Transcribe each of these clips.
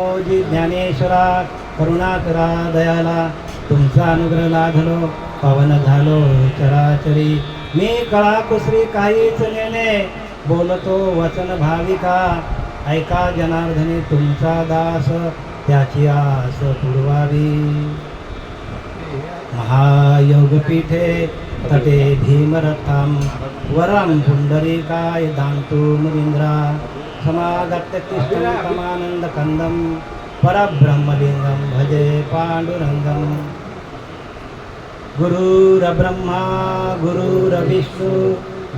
जी ज्ञानेश्वरा करुणाकरा दयाला तुमचा अनुग्रह लाधलो पवन झालो चराचरी मी कळा कुसरी काहीच नेणे बोलतो वचन भाविका ऐका जनार्दनी तुमचा दास त्याची आस पुरवावी महायोगपीठे तटे भीमरथाम वरम पुंडरीकाय दांतु मुनींद्रा समागत्य तिष्ठमानंद कंदम परब्रह्मलिंगम भजे पांडुरंगम गुरुर्ब्रह्मा गुरुर्विष्णु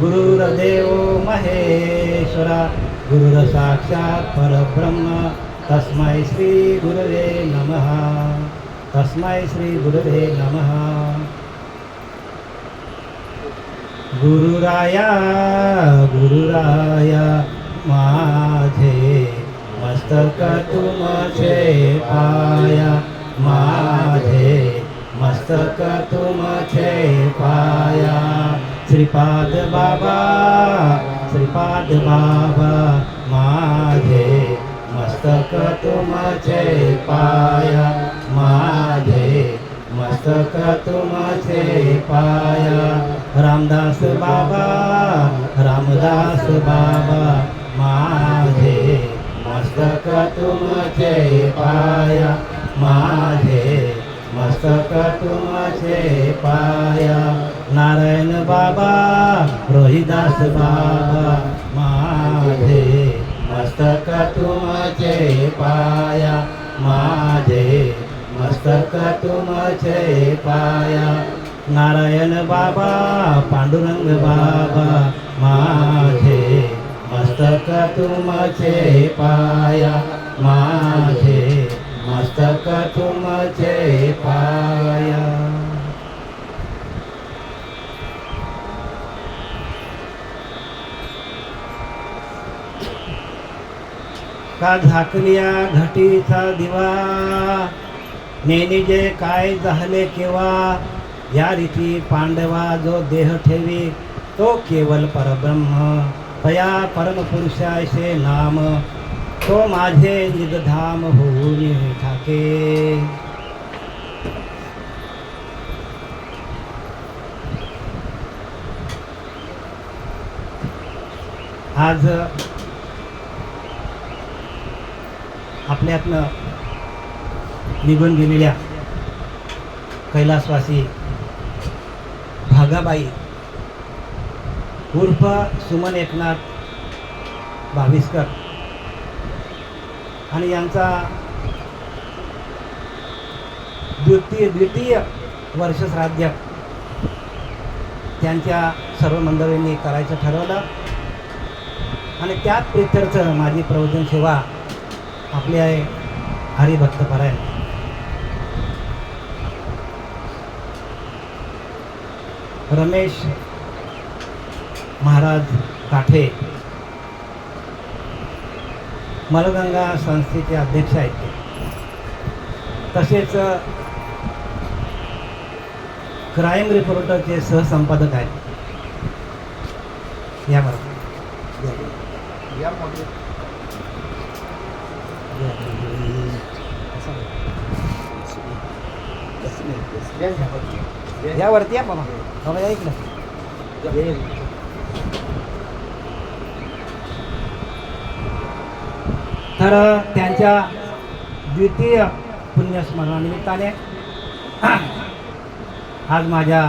गुरुर्देव महेश्वरा गुरुर्साक्षात् परब्रह्म तस्मै श्री गुरवे नमः तस्मै श्री गुरवे नमः गुरुराया गुरुराया माझे मस्तक तुमचे पाया माझे मस्तक तुमचे पाया श्रीपाद बाबा माझे मस्तक तुमचे पाया माझे मस्तक तुमचे पाया रामदास बाबा माझे मस्तक तुमचे पाया माझे मस्तक तुमचे पाया नारायण बाबा रोहिदास बाबा माझे मस्तक तुमचे पाया माझे मस्तक तुमचे पाया नारायण बाबा पांडुरंग बाबा माझे मस्तक तुमचे पाया माझे मस्तक तुमचे पाया का झाकलिया घटीचा दिवा नेने जे काय झाले केव्हा या रीती पांडवा जो देह ठेवी तो केवल परब्रह्म तया परमपुरुषाचे नाम तो माझे निजधाम होऊन ठाके आज आपल्यातनं निघून गेलेल्या कैलासवासी भागाबाई उर्फ सुमन एकनाथ भाविस्कर आणि यांचा द्वितीय वर्षश्राद्ध त्यांच्या सर्व मंडळींनी करायचं ठरवलं आणि त्यात प्रित्यर्थ माझी प्रवचन सेवा आपली आहे हरिभक्तपरायण. रमेश महाराज काठे मलगंगा संस्थेचे अध्यक्ष आहेत ते. तसेच क्राईम रिपोर्टरचे सहसंपादक आहेत. याबरोबर यावरती या बाबा बाबा या इकडं. तर त्यांच्या द्वितीय पुण्यस्मरणानिमित्ताने आज माझे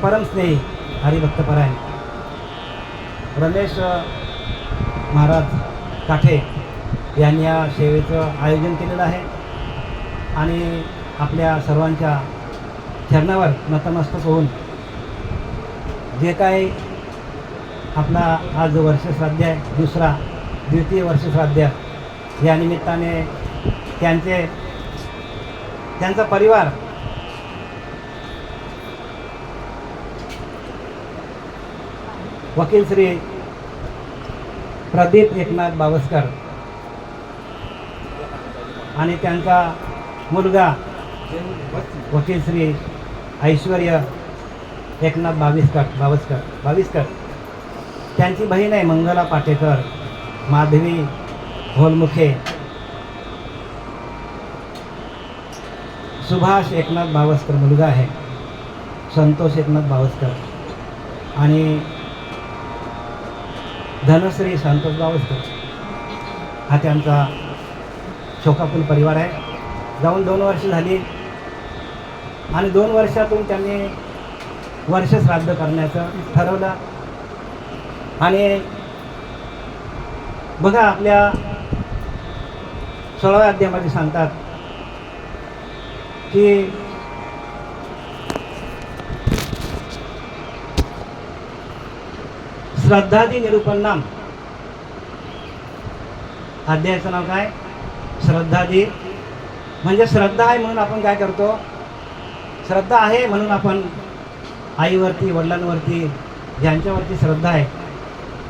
परमस्नेही हरिभक्तपरायण रमेश महाराज काठे यांनी या सेवेचं आयोजन केलेलं आहे आणि आपल्या सर्वांच्या चरणावर नतमस्तक होऊन जे काही आपला आज वर्षश्राद्ध आहे द्वितीय वर्षश्राद्ध या निमित्ताने त्यांचा परिवार वकील श्री प्रदीप एकनाथ बावस्कर आणि त्यांचा मुलगा वकील श्री ऐश्वर्य एकनाथ बाविस्कर त्यांची बहीण आहे मंगला पाटेकर माधवी होलमुखे सुभाष एकनाथ बावस्कर मुलगा आहे, संतोष एकनाथ बावस्कर, आणि धनश्री संतोष बावस्कर हा त्यांचा शोकाकुल परिवार आहे. जाऊन 2 वर्ष झाली आणि 2 वर्षातून त्यांनी वर्ष श्राद्ध करण्याचं ठरवलं. आणि बघा आपल्या 16व्या अध्यायामध्ये सांगतात की श्रद्धादी निरूपण नाम, अध्यायाचं नाव काय? श्रद्धादी. म्हणजे श्रद्धा आहे म्हणून आपण काय करतो? श्रद्धा आहे म्हणून आपण आईवरती, वडिलांवरती, ज्यांच्यावरती श्रद्धा आहे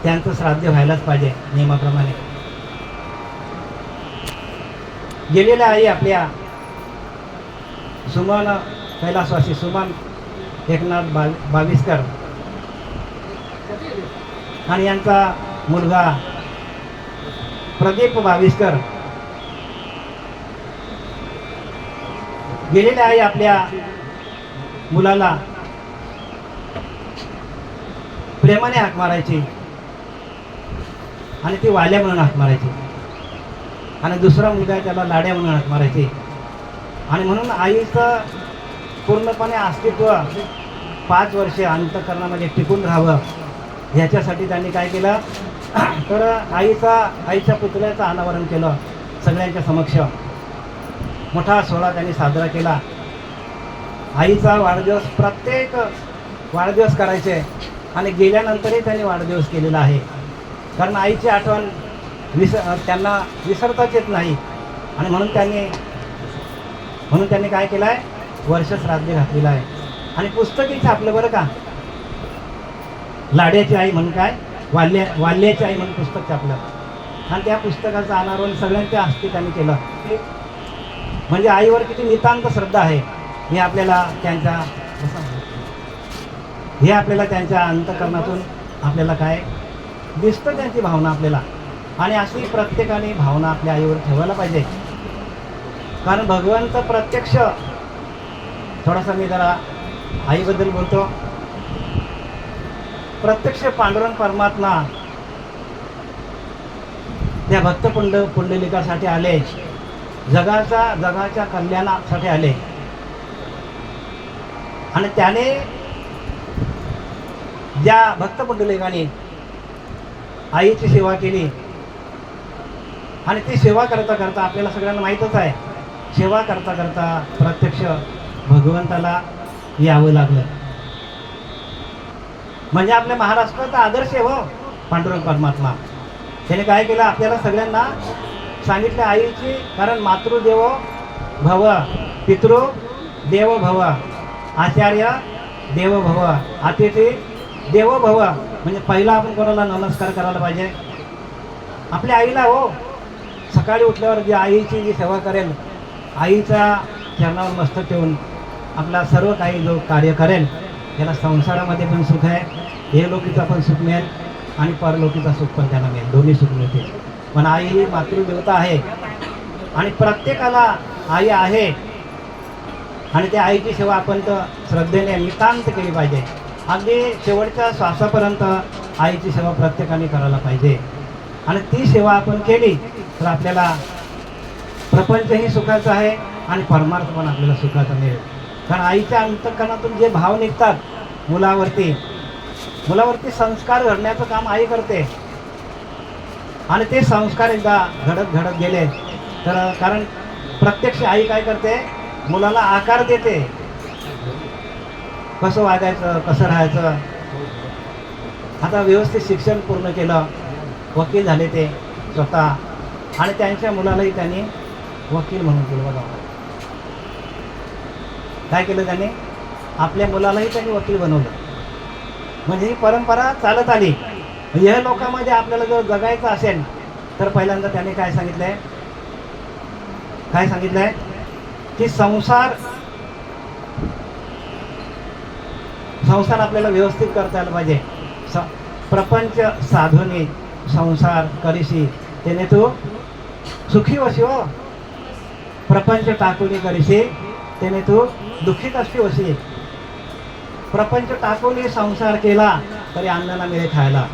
त्यांचं श्राद्ध व्हायलाच पाहिजे नियमाप्रमाणे. गेलेल्या आई आपल्या सुमन कैलासवासी सुमन एकनाथ बाविस्कर आणि यांचा मुलगा प्रदीप बाविस्कर, गेलेल्या आई आपल्या मुलाला प्रेमाने हाक मारायची आणि ती वाल्या म्हणून हाक मारायची, आणि दुसरा मुलगा त्याला लाड्या म्हणून हाक मारायची. आणि म्हणून आईचं पूर्णपणे अस्तित्व 5 वर्षे अंतःकरणामध्ये टिकून राहावं ह्याच्यासाठी त्यांनी काय केलं तर आईच्या पुतळ्याचं अनावरण केलं. सगळ्यांच्या समक्ष मोठा सोहळा त्यांनी साजरा केला. आईचा वाढदिवस, प्रत्येक वाढदिवस करायचे आणि गेल्यानंतरही त्यांनी वाढदिवस केलेला आहे. कारण आईची आठवण त्यांना विसरताच येत नाही. आणि म्हणून त्यांनी काय केलं आहे? वर्ष श्राद्ध घातलेलं आहे. आणि पुस्तकही छापलं बरं का, लाड्याची आई म्हणून काय, वाल्याची आई म्हणून पुस्तक छापलं. आणि त्या पुस्तकाचं अनावरण सगळ्यांच्या हस्ते त्यांनी केलं. म्हणजे आईवर किती नितांत श्रद्धा आहे हे आपल्याला त्यांच्या अंतःकरणातून आपल्याला काय दिसतं, त्यांची भावना आपल्याला. आणि अशी प्रत्येकाने भावना आपल्या आईवर ठेवायला पाहिजे. कारण भगवंत प्रत्यक्ष, थोडासा मी जरा आईबद्दल बोलतो, प्रत्यक्ष पांडुरंग परमात्मा त्या भक्त पुंडलिकासाठी आले, जगाच्या कल्याणासाठी आले. आणि त्याने ज्या भक्त पुंडलिकाने आईची सेवा केली, आणि ती सेवा करता करता आपल्याला सगळ्यांना माहीतच आहे, सेवा करता करता प्रत्यक्ष भगवंताला यावं लागलं. म्हणजे आपल्या महाराष्ट्राचा आदर्श आहे हो पांडुरंग परमात्मा. त्याने काय केलं? आपल्याला सगळ्यांना सांगितलं आईची, कारण मातृदेवो भव, पितृ देवो भव, आचार्य देवो भव, अतिथी देवो भव. म्हणजे पहिला आपण कोणाला नमस्कार करायला पाहिजे? आपल्या आईला हो. सकाळी उठल्यावर जी आईची जी सेवा करेल, आईच्या चरणावर मस्तक ठेवून आपला सर्व काही जो कार्य करेल, त्याला संसारामध्ये पण सुख आहे, हे लोकीचा पण सुख मिळेल आणि परलोकीचा सुख पण त्यांना मिळेल, दोन्ही सुख मिळतील. पण आई ही मातृदेवता आहे आणि प्रत्येकाला आई आहे. आणि त्या आईची सेवा आपण तर श्रद्धेने नितांत केली पाहिजे. अगदी शेवटच्या श्वासापर्यंत आईची सेवा प्रत्येकाने करायला पाहिजे. आणि ती सेवा आपण केली तर आपल्याला प्रपंचही सुखाचं आहे आणि परमार्थ पण आपल्याला सुखाचा मिळेल. कारण आईच्या अंतःकरणातून जे भाव निघतात मुलावरती संस्कार घडण्याचं काम आई करते. आणि ते संस्कार एकदा घडत गेले तर, कारण प्रत्यक्ष आई काय करते? मुलाला आकार देते, कसं वागायचं, कसं राहायचं. आता व्यवस्थित शिक्षण पूर्ण केलं, वकील झाले ते स्वतः, आणि त्यांच्या मुलालाही त्यांनी वकील म्हणून केलं. बघा काय केलं त्यांनी? आपल्या मुलालाही त्यांनी वकील बनवलं. म्हणजे ही परंपरा चालत आली. या लोकांमध्ये आपल्याला जर जगायचं असेल तर पहिल्यांदा त्याने काय सांगितलंय की संसार आपल्याला व्यवस्थित करता आलं पाहिजे. प्रपंच साधुनी संसार करीशी, त्याने तू सुखी वशी हो. प्रपंच टाकून करीशी त्याने तू दुःखी कशी वशी. प्रपंच टाकून संसार केला तरी अन्नाला मिळे खायला.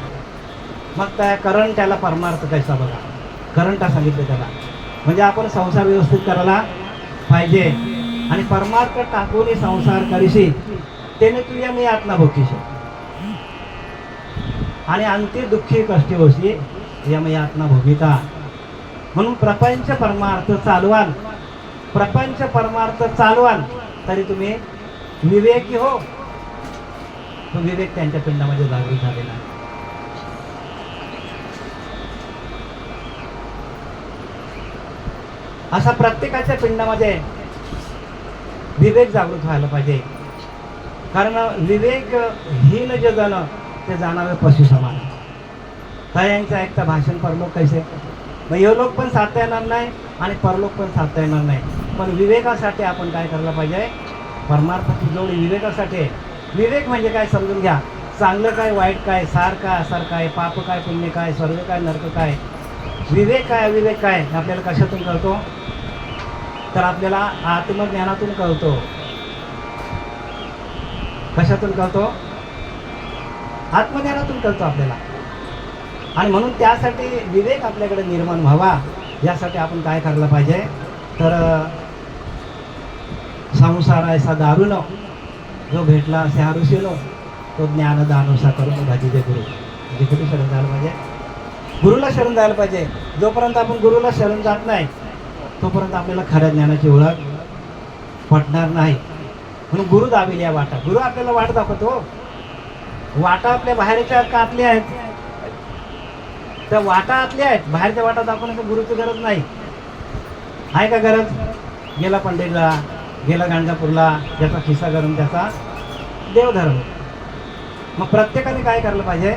मग त्या त्याला परमार्थ कैसा बघा. करंटा सांगितलं त्याला. म्हणजे आपण संसार व्यवस्थित करायला पाहिजे आणि परमार्थ टाकून संसार करीशी त्याने तुझ्या मी आत्मा भोगीशी आणि अंती दुःखी कष्टी होशी यमया आत्मा भोगिता. म्हणून प्रपंच परमार्थ चालवाल, प्रपंच परमार्थ चालवाल तरी तुम्ही विवेकी हो. तो विवेक त्यांच्या पिंडामध्ये जागृत झालेला आहे. असा प्रत्येकाच्या पिंडामध्ये विवेक जागृत व्हायला पाहिजे. कारण विवेकहीन जे जण ते जाणारे पशु समान. यांचं ऐकता भाषण परलोक कैसे. मग हे लोक पण साधता येणार नाही आणि परलोक पण साधता येणार नाही. पण विवेकासाठी आपण काय करायला पाहिजे. परमार्थाची जोडी विवेकासाठी. विवेक म्हणजे काय समजून घ्या. चांगलं काय, वाईट काय, सार काय, असर काय, पाप काय, पुण्य काय, स्वर्ग काय, नरक काय. विवेक काय, अविवेक काय आपल्याला कशातून कळतो. तर आपल्याला आत्मज्ञानातून कळतो. कशातून कळतो. आत्मज्ञानातून कळतो आपल्याला. आणि म्हणून त्यासाठी विवेक आपल्याकडे निर्माण व्हावा यासाठी आपण काय करायला पाहिजे. तर संसार ऐसा दारुण जो भेटला असे हारुशिनो तो ज्ञानदानुसा करून भाजीचे गुरु. म्हणजे कुठे शरण जायला पाहिजे. गुरुला शरण जायला पाहिजे. जोपर्यंत आपण गुरुला शरण जात नाही तोपर्यंत आपल्याला खऱ्या ज्ञानाची ओळख पटणार नाही. म्हणून गुरु दाविल या वाटा. गुरु आपल्याला वाट दाखवतो. वाटा आपल्या बाहेरच्या का आतल्या आहेत. त्या वाटा आतल्या आहेत. बाहेरच्या वाटा दाखवण्याची गुरुची गरज नाही. आहे का गरज. गेला पंढरीला, गेला गाणगापूरला, ज्याचा खिस्सा गरम त्याचा देवधर्म. मग प्रत्येकाने काय करायला पाहिजे.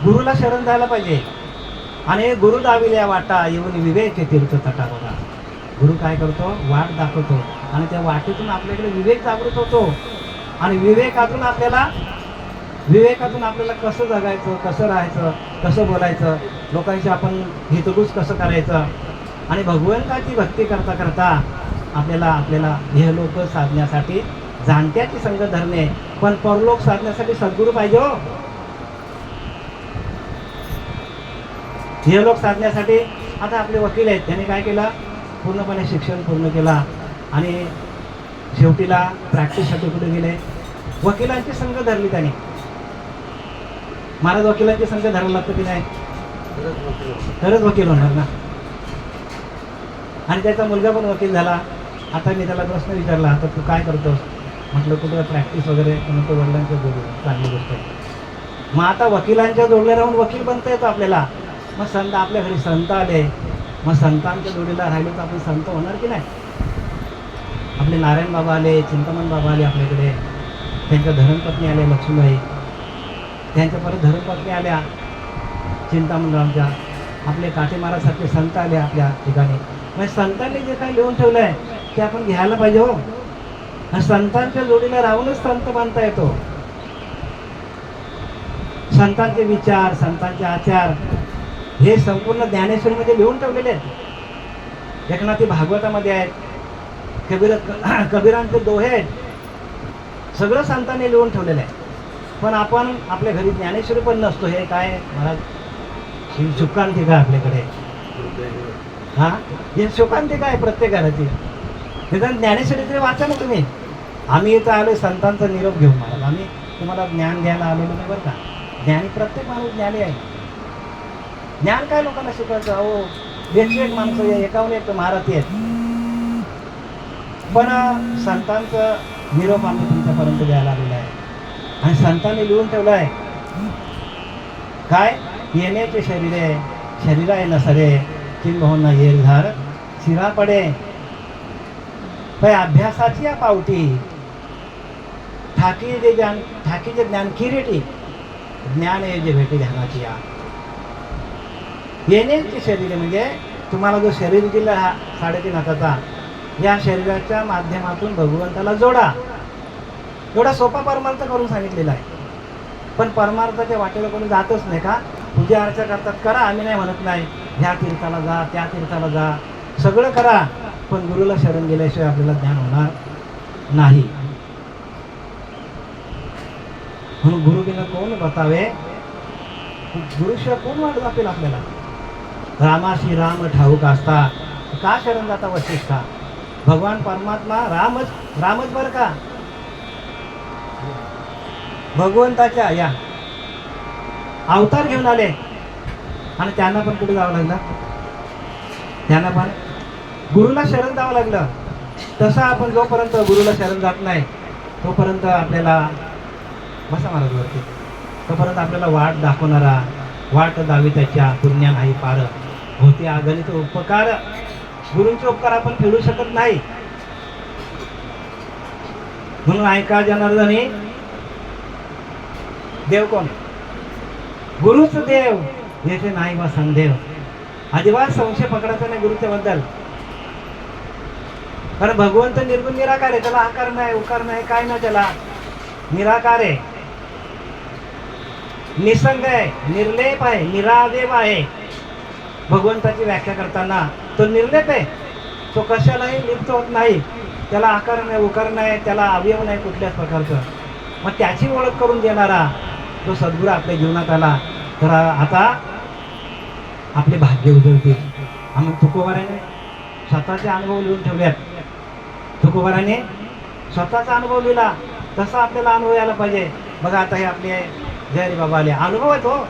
गुरुला शरण जायला पाहिजे. आणि गुरु दाविल या वाटा येऊन विवेक तीर्थ तटा बघा. गुरु काय करतो. वाट दाखवतो आणि त्या वाटेतून आपल्याकडे विवेक जागृत होतो. आणि विवेकातून आपल्याला कसं जगायचं, कसं राहायचं, कसं बोलायचं, लोकांशी आपण हितगुज कसं करायचं. आणि भगवंताची भक्ती करता करता आपल्याला हे लोक साधण्यासाठी जाणत्याची संग धरणे. पण परलोक साधण्यासाठी सद्गुरू पाहिजे हो. हे लोक साधण्यासाठी आता आपले वकील आहेत. त्यांनी काय केलं. पूर्णपणे शिक्षण पूर्ण केला आणि शेवटीला प्रॅक्टिससाठी कुठे गेले. वकिलांची संघ धरली त्यांनी. महाराज वकिलांची संघ धरायला लागतं की नाही. तरच वकील होणार ना. आणि त्याचा मुलगा पण वकील झाला. आता मी त्याला प्रश्न विचारला आता तू काय करतोस. म्हटलं कुठं प्रॅक्टिस वगैरे. म्हणतो वडिलांच्या जोडून चांगली गोष्ट आहे. मग आता वकिलांच्या जोडले राहून वकील बनता येतो आपल्याला. मग संत आपल्या घरी संत आले. मग संतांच्या जोडीला राहिलो तर आपण संत होणार की नाही. आपले नारायण बाबा आले, चिंतामण बाबा आले आपल्याकडे. त्यांच्या धर्मपत्नी आल्या लक्ष्मीबाई. त्यांच्या परत धर्मपत्नी आल्या चिंतामणरावच्या. आपले काठे महाराजसारखे संत आले आपल्या ठिकाणी. म्हणजे संतांनी जे काही लिहून ठेवलं आहे ते आपण घ्यायला पाहिजे हो. आणि संतांच्या जोडीला राहूनच संत बनता येतो. संतांचे विचार, संतांचे आचार हे संपूर्ण ज्ञानेश्वरीमध्ये लिहून ठेवलेले आहेत. एकनाथी भागवतामध्ये आहेत. कबीरांचे दोहे आहेत. सगळं संतांनी लिहून ठेवलेलं आहे. पण आपण आपल्या घरी ज्ञानेश्वरी पण नसतो. हे काय महाराज शुकांती काय आपल्याकडे. हा हे शुकांती काय प्रत्येक घराची. निदान ज्ञानेश्वरी तरी वाचा ना तुम्ही. आम्ही इथं आलो संतांचा निरोप घेऊन महाराज. आम्ही तुम्हाला ज्ञान घ्यायला आलेलो नाही बरं का. ज्ञानी प्रत्येक माणूस ज्ञानी आहे. ज्ञान काय लोकांना शिकवायचं. अहो 101 माणसं 51 महारथी आहेत. पण संतांचं निरोप आम्ही तुमच्यापर्यंत द्यायला आलेला आहे. आणि संतांनी लिहून ठेवलं आहे काय. येण्याचे शरीरे शरीरा आहे नसरे किंबहुना येरधार शिरा पडे. पण अभ्यासाची या पावटी ठाकी जे ज्ञान किरीटी ज्ञान आहे जे भेटे ध्यानाची या. येण्याचे शरीर म्हणजे तुम्हाला जो शरीर दिला हा 3.5 हाताचा. या शरीराच्या माध्यमातून भगवंताला जोडा. एवढा सोपा परमार्थ करून सांगितलेला आहे. पण परमार्थाच्या वाटेला कोणी जातच नाही का. पूजा अर्चा करतात करा आम्ही नाही म्हणत नाही. ह्या तीर्थाला जा, त्या तीर्थाला जा, सगळं करा, पण गुरुला शरण गेल्याशिवाय आपल्याला ज्ञान होणार नाही. म्हणून गुरु बिना कोण बतावे, गुरुशिवाय कोण वाट दाखवेल आपल्याला. रामाशी राम ठाऊक असता का शरण जाता वशिष्ठा. भगवान परमात्मा रामच बरं का, भगवंताच्या या अवतार घेऊन आले आणि त्यांना पण कुठे जावं लागलं, त्यांना पण गुरुला शरण जावं लागलं. तसं आपण जोपर्यंत गुरुला शरण जात नाही तोपर्यंत आपल्याला बसा महाराज वरती, तोपर्यंत आपल्याला वाट दाखवणारा, वाट दावी त्याच्या पुण्या नाही पार, होते अगणित उपकार. गुरूंचे उपकार आपण फेडू शकत नाही. म्हणून ऐका जनार्दनी, देव कोण, गुरुच देव, येथे नाही वा संदेव. अजिबात संशय पकडायचा नाही गुरुच्या बद्दल. कारण भगवंत निर्गुण निराकार आहे, त्याला आकार नाही, उकार नाही, काय नाही, त्याला निराकार आहे, निसंग आहे, निर्लेप आहे, निरादेव आहे. भगवंताची व्याख्या करताना तो निर्लेप आहे, तो कशालाही लिप्त होत नाही, त्याला आकार नाही, उकार नाही, त्याला अवयव नाही कुठल्याच प्रकारचं. मग त्याची ओळख करून देणारा तो सद्गुरू आपल्या जीवनात आला तर आता आपले भाग्य उजळतील. आम्ही तुकोबाराने स्वतःचे अनुभव लिहून ठेवल्यात. तुकोबाराने स्वतःचा अनुभव लिहिला, तसा आपल्याला अनुभव यायला पाहिजे. बघा आता हे आपले जय बाबा आले, अनुभव आहे तो,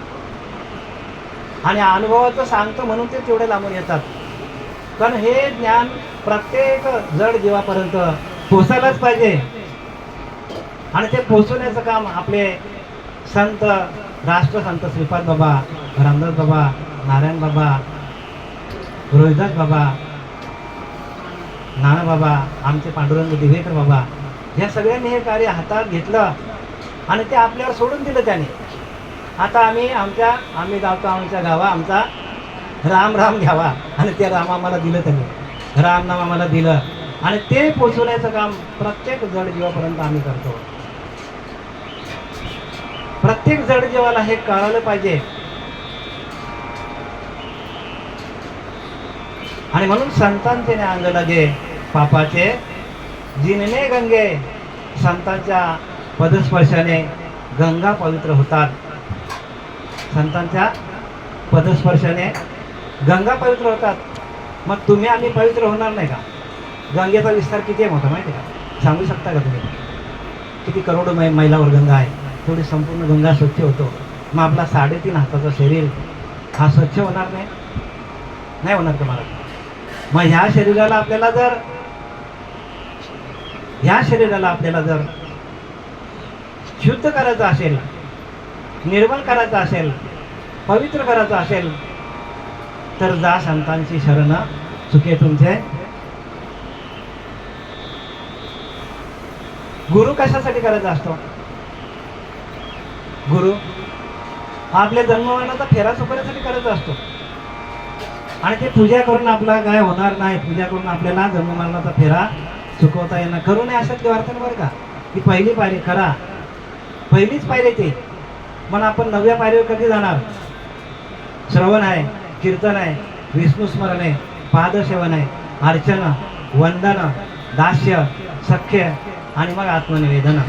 आणि अनुभवाचं सांगतो म्हणून ते तेवढे लांबून येतात. कारण हे ज्ञान प्रत्येक जड जीवापर्यंत पोचायलाच पाहिजे. आणि ते पोचवण्याचं काम आपले संत, राष्ट्रसंत श्रीपाद बाबा, रामदास बाबा, नारायण बाबा, रोहिदास बाबा, नाना बाबा, आमचे पांडुरंग दिवेकर बाबा, ह्या सगळ्यांनी हे कार्य हातात घेतलं आणि ते आपल्यावर सोडून दिलं त्याने. आता आम्ही जातो आमच्या गावा, आमचा राम राम घ्यावा, आणि ते राम आम्हाला दिलं, त्याने राम नाम आम्हाला दिलं, आणि ते पोचवण्याचं काम प्रत्येक जड जीवापर्यंत आम्ही करतो. प्रत्येक जड जीवाला हे कळालं पाहिजे. आणि म्हणून संतांचे अंग लगे पापाचे जिनने गंगे, संतांच्या पदस्पर्शाने गंगा पवित्र होतात. संतांच्या पदस्पर्शाने गंगा पवित्र होतात. मग तुम्ही आम्ही पवित्र होणार नाही का? गंगेचा विस्तार किती मोठा माहिती आहे का? सांगू शकता का तुम्ही? किती करोडो मैलावर गंगा आहे, तेवढी संपूर्ण गंगा स्वच्छ होतो. मग आपला 3.5 हाताचा शरीर हा स्वच्छ होणार नाही? नाही होणार का मला? मग ह्या शरीराला आपल्याला जर शुद्ध करायचं असेल, निर्मल करायचं असेल, पवित्र करायचं असेल, तर जा संतांची शरण चुके तुमचे. गुरु कशासाठी करायचा असतो? गुरु आपल्या जन्ममरणाचा फेरा चुकवण्यासाठी करायचा असतो. आणि ते पूजा करून आपला काय होणार नाही. पूजा करून आपल्याला जन्ममरणाचा फेरा चुकवता येणार. करू नये अशातली वार्ता बरं का. ती पहिली पायरी, खरा पहिलीच पायरी ती. मग आपण 9व्या पायरीवर कधी जाणार? श्रवण आहे, कीर्तन आहे, विष्णू स्मरण आहे, पादसेवन आहे, अर्चना, वंदन, दास्य, सख्य, आणि मग आत्मनिवेदन.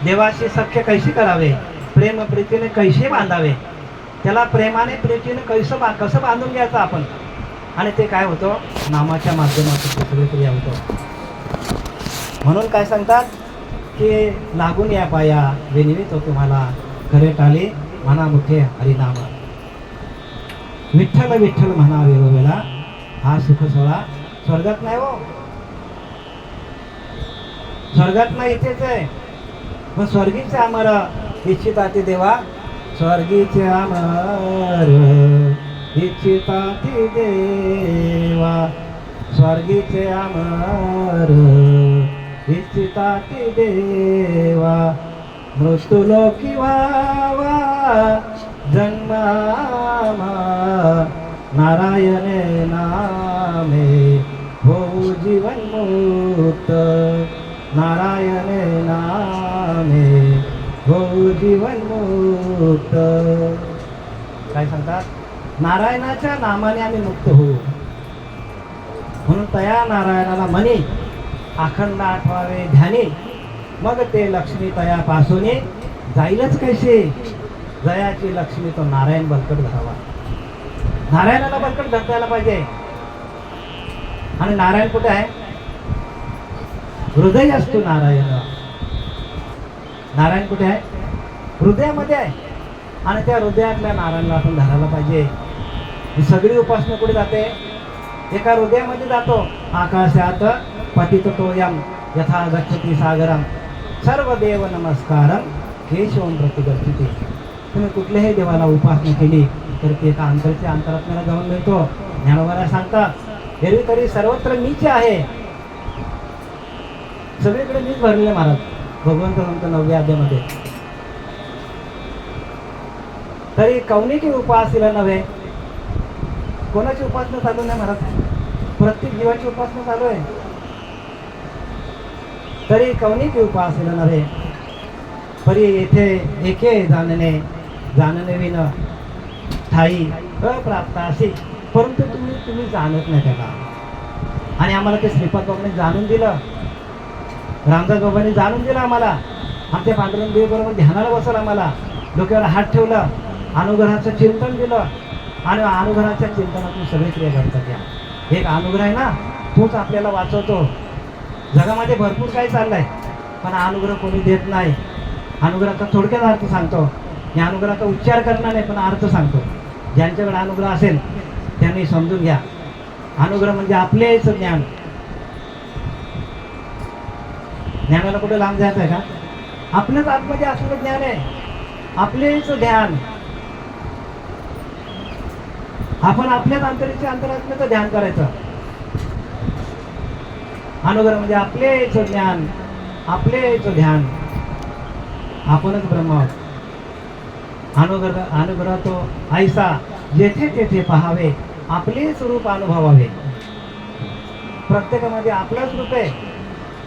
देवाशी सख्य कैसे करावे, प्रेम प्रीतीने कैसे बांधावे, त्याला प्रेमाने प्रीतीने कसं बांधून घ्यायचं आपण. आणि ते काय होतं? नामाच्या माध्यमातून ते सगळे क्रिया होतं. म्हणून काय सांगतात की लागून या पाया विनिवित तुम्हाला, खरे टाले म्हणा मुठे हरिनाम. विठ्ठल विठ्ठल म्हणा वेळोवेळा, हा सुख सोहळा स्वर्गात नाही हो, स्वर्गात नाही, इथेच आहे. मग स्वर्गीचे अमर इच्छिताती देवा, स्वर्गीचे अमर इच्छिताती देवा, स्वर्गीचे अमर इच्छिताती देवा, मृत्युलोकी व्हावा जन्मामा, नारायणे नामे होऊ जीवन मुक्त, नारायणे नामे होऊ जीवन मुक्त. काय सांगतात? नारायणाच्या नामाने आम्ही मुक्त होऊ. म्हणून तया नारायणाला म्हणे अखंड आठवावे ध्यानी, मग ते लक्ष्मी तयापासून जाईलच कैसे. जयाची लक्ष्मी तो नारायण बलकट धरावा. नारायणाला बलकट धरता यायला पाहिजे. आणि नारायण कुठे आहे? हृदय असतो नारायण. नारायण कुठे आहे? हृदयामध्ये आहे. आणि त्या हृदयातल्या नारायणाला आपण धरायला पाहिजे. ही सगळी उपासना कुठे जाते? एका हृदयामध्ये जातो. आकाशात पतिततोयम यथा गच्छति सागरम सर्व देव नमस्कारम केशवम प्रतिगच्छति. तुम्ही कुठल्याही देवाला उपासना केली तर ते एका अंतरच्या अंतरात्म्याला जाऊन मिळतो. ज्ञानोबा सांगतात एरवी तरी सर्वत्र मीच आहे. सगळीकडे मीच भरलेले महाराज. भगवंत म्हणतो 9व्या अध्यायामध्ये तरी कौनिकी उपासीला नव्हे. कोणाची उपासना चालू नाही महाराज? प्रत्येक जीवाची उपासना चालू आहे. तरी कौनिकी उपासीला नव्हे. परी येथे एके जाणणे विन ठाई अप्राप्त असे. परंतु तुम्ही जाणत नाही त्याला. आणि आम्हाला ते श्रीपाद बाबांनी जाणून दिलं. रामदास बाबांनी जाणून दिलं आम्हाला. आमच्या पांडुरंग देव बरोबर ध्यानाला बसवलं. आम्हाला डोक्यावर हात ठेवलं. अनुग्रहाचं चिंतन दिलं. आणि अनुग्रहाच्या चिंतनातून सगळी क्रिया घडतात. या एक अनुग्रह आहे ना, तोच आपल्याला वाचवतो. जगामध्ये भरपूर काही चाललंय पण अनुग्रह कोणी देत नाही. अनुग्रहाचा थोडक्यात अर्थ सांगतो. या अनुग्रहाचा उच्चार करणार नाही पण अर्थ सांगतो. ज्यांच्याकडे अनुग्रह असेल त्यांनी समजून घ्या. अनुग्रह म्हणजे आपलेच ज्ञान. ज्ञानाला कुठे लांब जायचं आहे का? आपल्याच आतमध्ये असलेलं ज्ञान आहे. आपलेच ध्यान. आपण आपल्याच अंतरात्म्याचं ध्यान करायचं. अनुग्रह म्हणजे आपलेच ज्ञान, आपलेच ध्यान. आपणच ब्रह्म आहोत. अनुग्रह तो ऐसा जेथे तेथे पहावे, आपले स्वरूप अनुभवावे. प्रत्येकामध्ये आपलंच रूप आहे.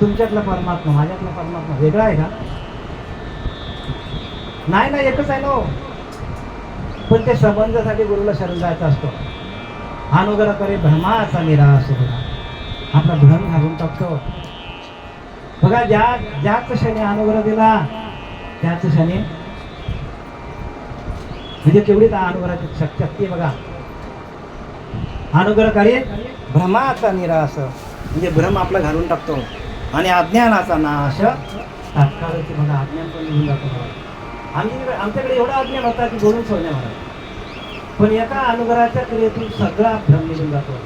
तुमच्यातला परमात्मा माझ्यातला परमात्मा वेगळा आहे का? नाही ना, एकच आहे ना. पण ते संबंधासाठी गुरुला शरण जायचा असतो. अनुग्रह करे भ्रमाचा निराश होता. आपला भ्रम घालून टाकतो. बघा ज्याच क्षणी अनुग्रह दिला त्याच क्षणी म्हणजे केवढी अनुग्रहाची शक्ती बघा. अनुग्रह करे भ्रमाचा निराश म्हणजे भ्रम आपला घालून टाकतो. आणि अज्ञानाचा नाश तात्काळची बघा. अज्ञान पण निघून जातो. आमच्याकडे एवढा अज्ञान होता की बोलून सोडण्या मला. पण एका अनुग्रहाच्या क्रियेतून सगळा भ्रम निघून जातो.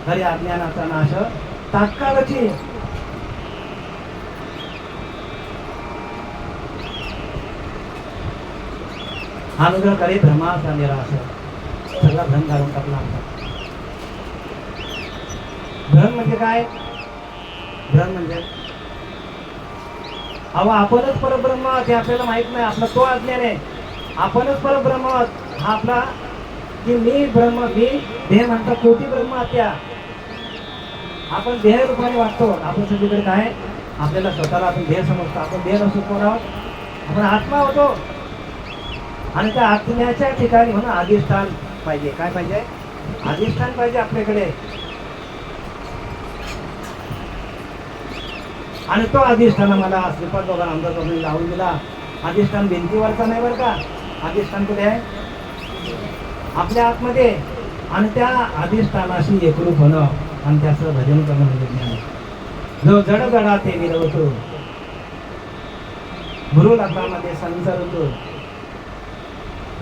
तरी अज्ञानाचा नाश तात्काळची. अनुग्रह करे भ्रमाचा निराश. सगळा भ्रम घालून टाकला आमचा. भ्रम म्हणजे काय? भ्रम म्हणजे अहो आपणच परब्रह्म हे आपल्याला माहित नाही. आपला तो अज्ञान आहे. आपणच परब्रह्म हा आपला की मी ब्रह्म. मी देह म्हणता कोटी ब्रह्म हत्या. आपण देह रूपाने वाटतो. आपण सगळीकडे काय आपल्याला स्वतःला आपण देह समजतो. आपण देह नसून कोण आहोत? आपण आत्मा होतो. आणि त्या आत्म्याच्या ठिकाणी म्हणून अधिष्ठान पाहिजे. काय पाहिजे? अधिष्ठान पाहिजे आपल्याकडे. आणि तो अधिष्ठान मला श्रीपाद बाबा रामदास बाबांनी लावून दिला. अधिष्ठान भिंतीवरचा नाही बरं का. अधिष्ठान कुठे आहे? आपल्या आतमध्ये. आणि त्या अधिष्ठानाशी एकरूप होणं आणि त्याचं भजन करणं म्हणजे ज्ञान. जो जड जडा ते विरवतो, गुरुलतामध्ये संसरतो,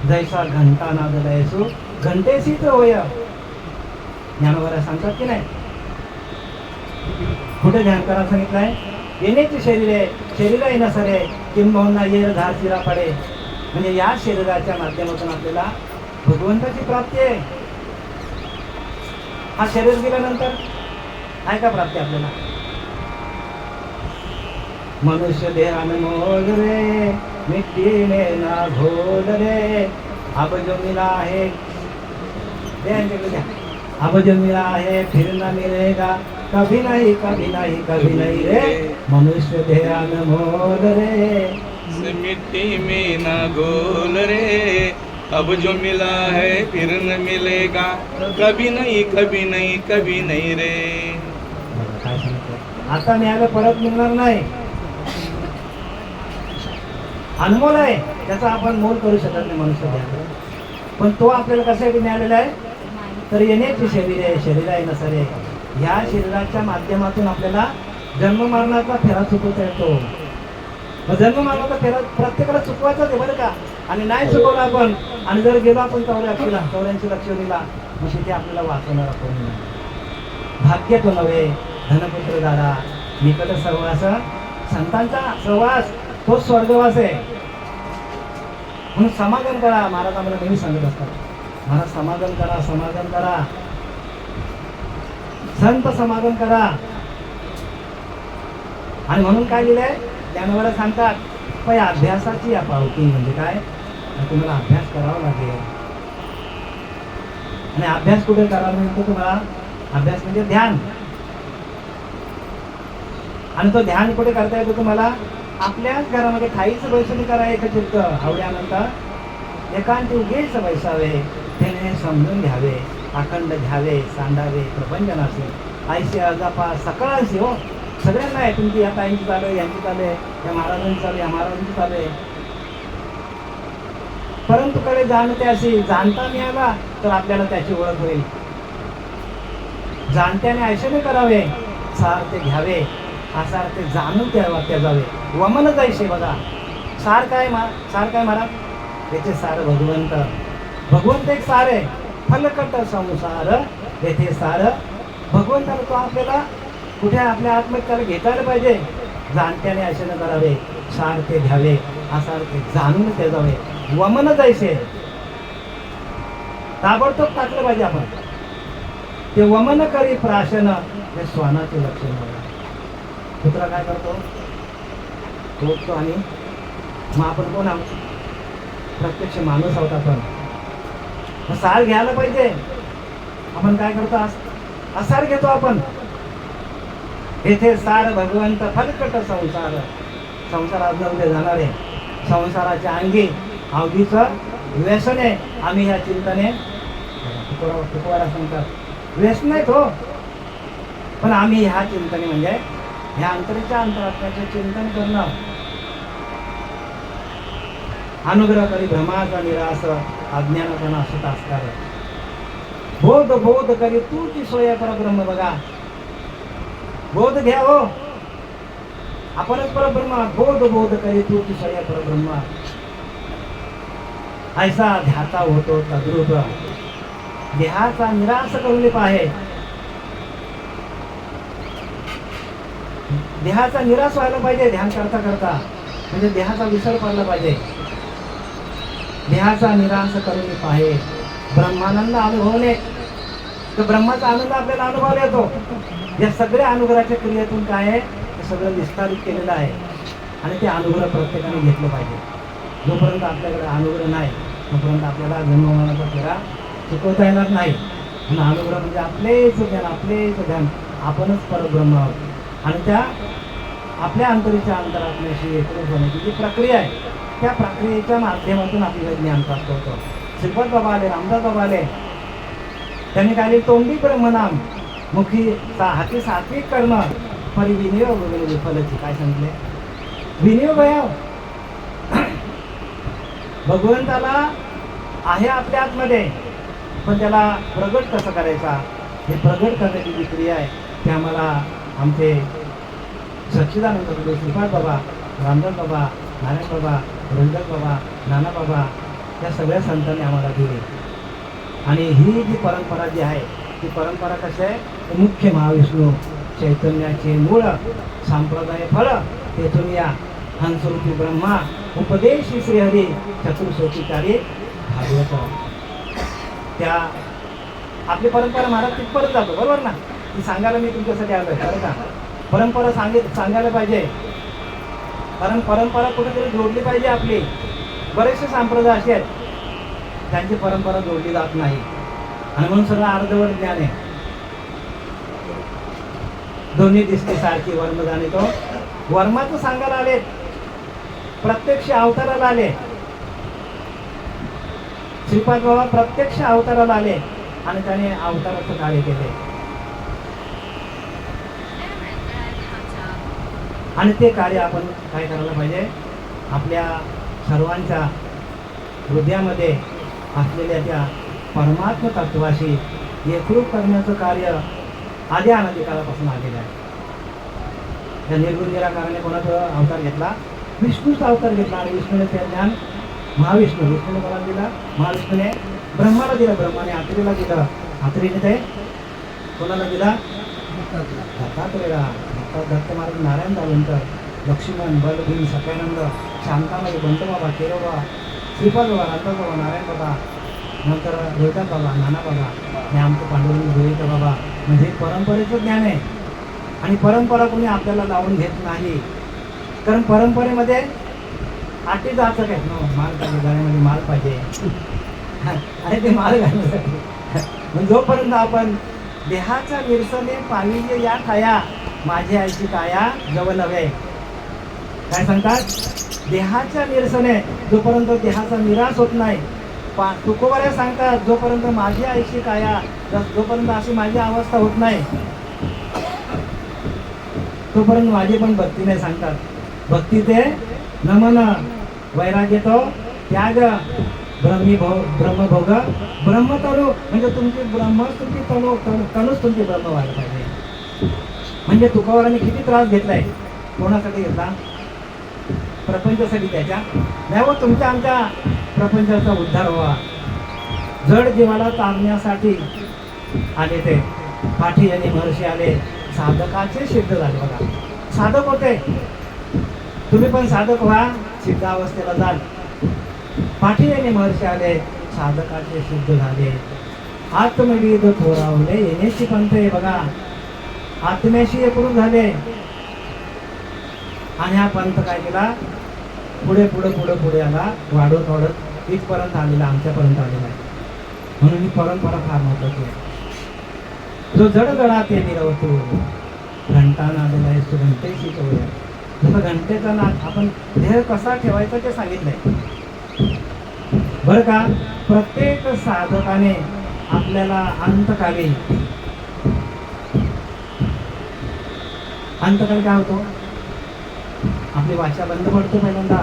जैसा घंटा नाद लयसो घंटेसीच होय. ज्ञानोबा सांगतात की नाही? कुठे ध्यान करा सांगितलंय? येण्याचे शरीर आहे नसरे किंबहुना येर धार शिरा पडे. म्हणजे या शरीराच्या माध्यमातून आपल्याला भगवंताची प्राप्ती आहे. हा शरीर गेल्यानंतर आहे का प्राप्ती आपल्याला? मनुष्य देहान मोल रे मिट्टी में ना घोल रे. अब जो मिला है अब जो मिला है फिर ना मिलेगा कभी नहीं कभी नहीं कभी नहीं रे. मनुष्य देहान मोल रे मिट्टी में ना घोल रे अब जो मिला है फिर न मिलेगा, कभी नहीं कभी नहीं कभी नहीं रे. काय सांगतो, आता मिळालं परत मिळणार नाही. अनमोल आहे, त्याचा आपण मोल करू शकत नाही मनुष्य ध्यान. पण तो आपल्याला कशासाठी मिळालेला आहे, तर येण्याचे शरीर आहे, शरीर आहे नसरे. ह्या शरीराच्या माध्यमातून आपल्याला जन्म मरणाचा फेरा चुकवता येतो. मग जन्म मरणाचा फेरा प्रत्येकाला चुकवायचाच आहे बरं का. आणि नाही चुकवला आपण, आणि जर गेलो आपण 84 लक्षणीला, मग तिथे आपल्याला वाचवणार आपण. भाग्य तो नव्हे धनपुत्र दारा, निकट सहवास, संतांचा सहवास तो स्वर्गवास आहे. म्हणून समागम करा. महाराज आम्हाला नेहमी सांगत असतात, महाराज समागम करा, समागम करा, संत समागम करा. आणि म्हणून काय लिहिलंय ज्ञानोबाला सांगतात, पण अभ्यासाची या पावती म्हणजे काय, तुम्हाला अभ्यास करावा लागेल. आणि अभ्यास कुठे करावा म्हणतो तुम्हाला, अभ्यास म्हणजे ध्यान. आणि तो ध्यान कुठे करता येतो तुम्हाला, आपल्याच घरामध्ये खाईच बैसणी करा एकचित्त आवड्यानंतर एकांती उगेच बैसावे, त्याने समजून घ्यावे, अखंड घ्यावे, सांडावे प्रपंचनाशी. आईशी अजापा सकाळशी हो, सगळ्यांना आहे. तुमची या ताईंची चालू आहे, यांची चालू आहे, या महाराजांची चालू आहे, या महाराजांची चालू आहे. परंतु कडे जाणते अशी, जाणता मिळाला तर आपल्याला त्याची ओळख होईल. जाणत्याने ऐशने करावे, सार ते घ्यावे, असार ते जाणून त्या जावे. वमन जायचे बघा. सार काय महाराज, त्याचे सार भगवंत. भगवंत एक सार आहे. फलकट संसार येथे सार भगवंताला, तो आपल्याला कुठे आपल्या आत्म्यात त्याला घेतायला पाहिजे. जाणत्याने ऐशने करावे, सार ते घ्यावे, असार ते जाणून ते जावे. वमन जायचे ताबडतोब टाकलं पाहिजे आपण. ते वमन करी प्राशन, हे श्वानाचे लक्षण बघा. कुत्रा काय करतो, टोकतो. आणि मग आपण कोण आहोत, प्रत्यक्ष माणूस आहोत आपण. मग सार घ्यायला पाहिजे. आपण काय करतो, असार घेतो आपण. येथे सार भगवंत फलकट संसार, संसार अजून जाणार आहे. संसाराच्या अंगी अवधीचं व्यसन आहे. आम्ही ह्या चिंतने तुकोबाला सांगतात, व्यसन आहे तो, पण आम्ही ह्या चिंतने म्हणजे ह्या अंतरीच्या अंतरात्म्याचे चिंतन करणं. अनुग्रह करी भ्रमाचा निराश, अज्ञानाचा नाशित असकार. बोध करी तूची सोय परब्रह्म. बघा, बोध घ्या हो, आपणच परब्रह्म. बोध करी तूची सोय परब्रह्म. ऐसा ध्याता होतो तद्रूप, देहाचा निराश करून पाहे. देहाचा निराश व्हायला पाहिजे ध्यान करता करता, म्हणजे देहाचा विसर पडला पाहिजे. देहाचा निराश करून पाहे, ब्रह्मानंद अनुभवणे. तर ब्रह्माचा आनंद आपल्याला अनुभवायला येतो. या सगळ्या अनुग्रहाच्या क्रियेतून काय आहे, ते सगळं विस्तारित केलेलं आहे. आणि ते अनुग्रह प्रत्येकाने घेतलं पाहिजे. जोपर्यंत आपल्याकडे अनुग्रह नाही, तोपर्यंत आपल्याला जन्ममरणाचा फेरा चुकवता येणार नाही. आणि अनुग्रह म्हणजे आपलेच ध्यान, आपणच परब्रह्म आहोत. आणि त्या आपल्या अंतरीच्या अंतरात्म्याशी एकरूप होण्याची जी प्रक्रिया आहे, त्या प्रक्रियेच्या माध्यमातून आपल्याला ज्ञान प्राप्त होतं. श्रीपाद बाबा आले, रामदास बाबा आले, त्यांनी काय तोंडी ब्रह्मनाम, मुखी हाती सात्विक कर्म, परी विनियोग वगैरे फलची. काय सांगितले, विनियोग आहे. भगवंताला आहे आपल्या आतमध्ये, पण त्याला प्रगट कसं करायचा, हे प्रगट करण्याची जी क्रिया आहे, ते आम्हाला आमचे सच्चिदानंद गुरु श्रीपाद बाबा, रामदास बाबा, नारायण बाबा, रविदास बाबा, नाना बाबा, या सगळ्या संतांनी आम्हाला दिली. आणि ही जी परंपरा जी आहे, ती परंपरा कशी आहे, मुख्य महाविष्णू चैतन्याचे मूळ, संप्रदाय फळ तेथून या. हंसरूपी ब्रह्मा, उपदेश श्रीहरी, चतुर्सोतीकारी भागवत. त्या आपली परंपरा महाराज तिथपर्यंत जातो, बरोबर ना. ती सांगायला मी तुमच्यासाठी आलोय, बरं का. परंपरा सांगायला पाहिजे, कारण परंपरा कुठेतरी जोडली पाहिजे आपली. बरेचसे संप्रदाय असे आहेत त्यांची परंपरा जोडली जात नाही, आणि म्हणून सगळं अर्धवट ज्ञान आहे. दोन्ही दिसते सारखी वर्म जाणे. तो वर्माचं सांगायला आले, प्रत्यक्ष अवताराला आले. श्रीपाद बाबा प्रत्यक्ष अवताराला आले आणि त्याने अवताराचं कार्य केले. आणि ते कार्य आपण काय करायला पाहिजे, आपल्या सर्वांच्या हृदयामध्ये असलेल्या त्या परमात्म तत्वाशी एकरूप करण्याचं कार्य आधी अनादी काळापासून आलेलं आहे. त्या निर्गुण निराकाराने कोणाचा अवतार घेतला, विष्णूचा अवतार घेतला आणि विष्णूने ते ज्ञान विष्णूने कोणाला दिला, महाविष्णूने ब्रह्माला दिलं, ब्रह्माने आत्रेला दिलं, आत्रेने ते कोणाला दिला, दत्तात्रेयाला. दत्त महाराज, नारायण दालवंतर, लक्ष्मण, बलभीम, सत्यानंद, शांताबाई, बंडबाबा, केरोबा, श्रीपाद बाबा, रामदास बाबा, नारायण बाबा, नंतर रोहिदास बाबा, नाना बाबा आणि आमचं पांडुरंग रोहित बाबा. म्हणजे परंपरेचं ज्ञान आहे. आणि परंपरा कोणी आपल्याला लावून घेत नाही, कारण परंपरेमध्ये आटी जायचं काय माल पाहिजे, गाण्यामध्ये माल पाहिजे आणि ते माल घालण्यासाठी जोपर्यंत आपण देहाच्या निरसने पाविले या खाया माझी आईची काया जवळ नव्हे, काय सांगतात, देहाच्या निरसने जोपर्यंत देहाचा निराश होत नाही, तुकोबाऱ्या सांगतात जोपर्यंत माझी आईची काया, जोपर्यंत अशी माझी अवस्था होत नाही तोपर्यंत माझी पण भक्ती नाही. सांगतात भक्ती ते नमन, वैराग्य तो त्याग, ब्रह्मभोग ब्रह्मतनु. म्हणजे तुमची तुमची तनुच तुमची ब्रह्म व्हायला पाहिजे. म्हणजे तुकोबारांनी किती त्रास घेतलाय, कोणासाठी घेतला, प्रपंचासाठी. त्याच्या नाही तुमच्या आमच्या प्रपंचाचा उद्धार व्हावा. जड जीवाला तारण्यासाठी आले ते पाठी यांनी महर्षी आले, साधकाचे सिद्ध झाले. बघा साधक होते, तुम्ही पण साधक व्हा, सिद्ध अवस्थेला जाल. पाठी यांनी महर्षी आले, साधकाचे सिद्ध झाले. आत्मविद थोरावले येण्याची पंथ आहे. बघा आत्म्याशी एकरूप झाले आणि हा पंथ काय केला, पुढे आला, वाढत इथपर्यंत आलेला, आमच्यापर्यंत आलेला आहे. म्हणून ही परंपरा फार महत्वाची आहे. जो जडगडा ते निरवतो, घंटा नादेला आहे तो घंटेशी चवया. जसं घंटेचा नाद आपण देह कसा ठेवायचा ते सांगितलंय बरं का. प्रत्येक साधकाने आपल्याला अंतकाली काय होतो, आपली भाषा बंद पडतो पहिल्यांदा.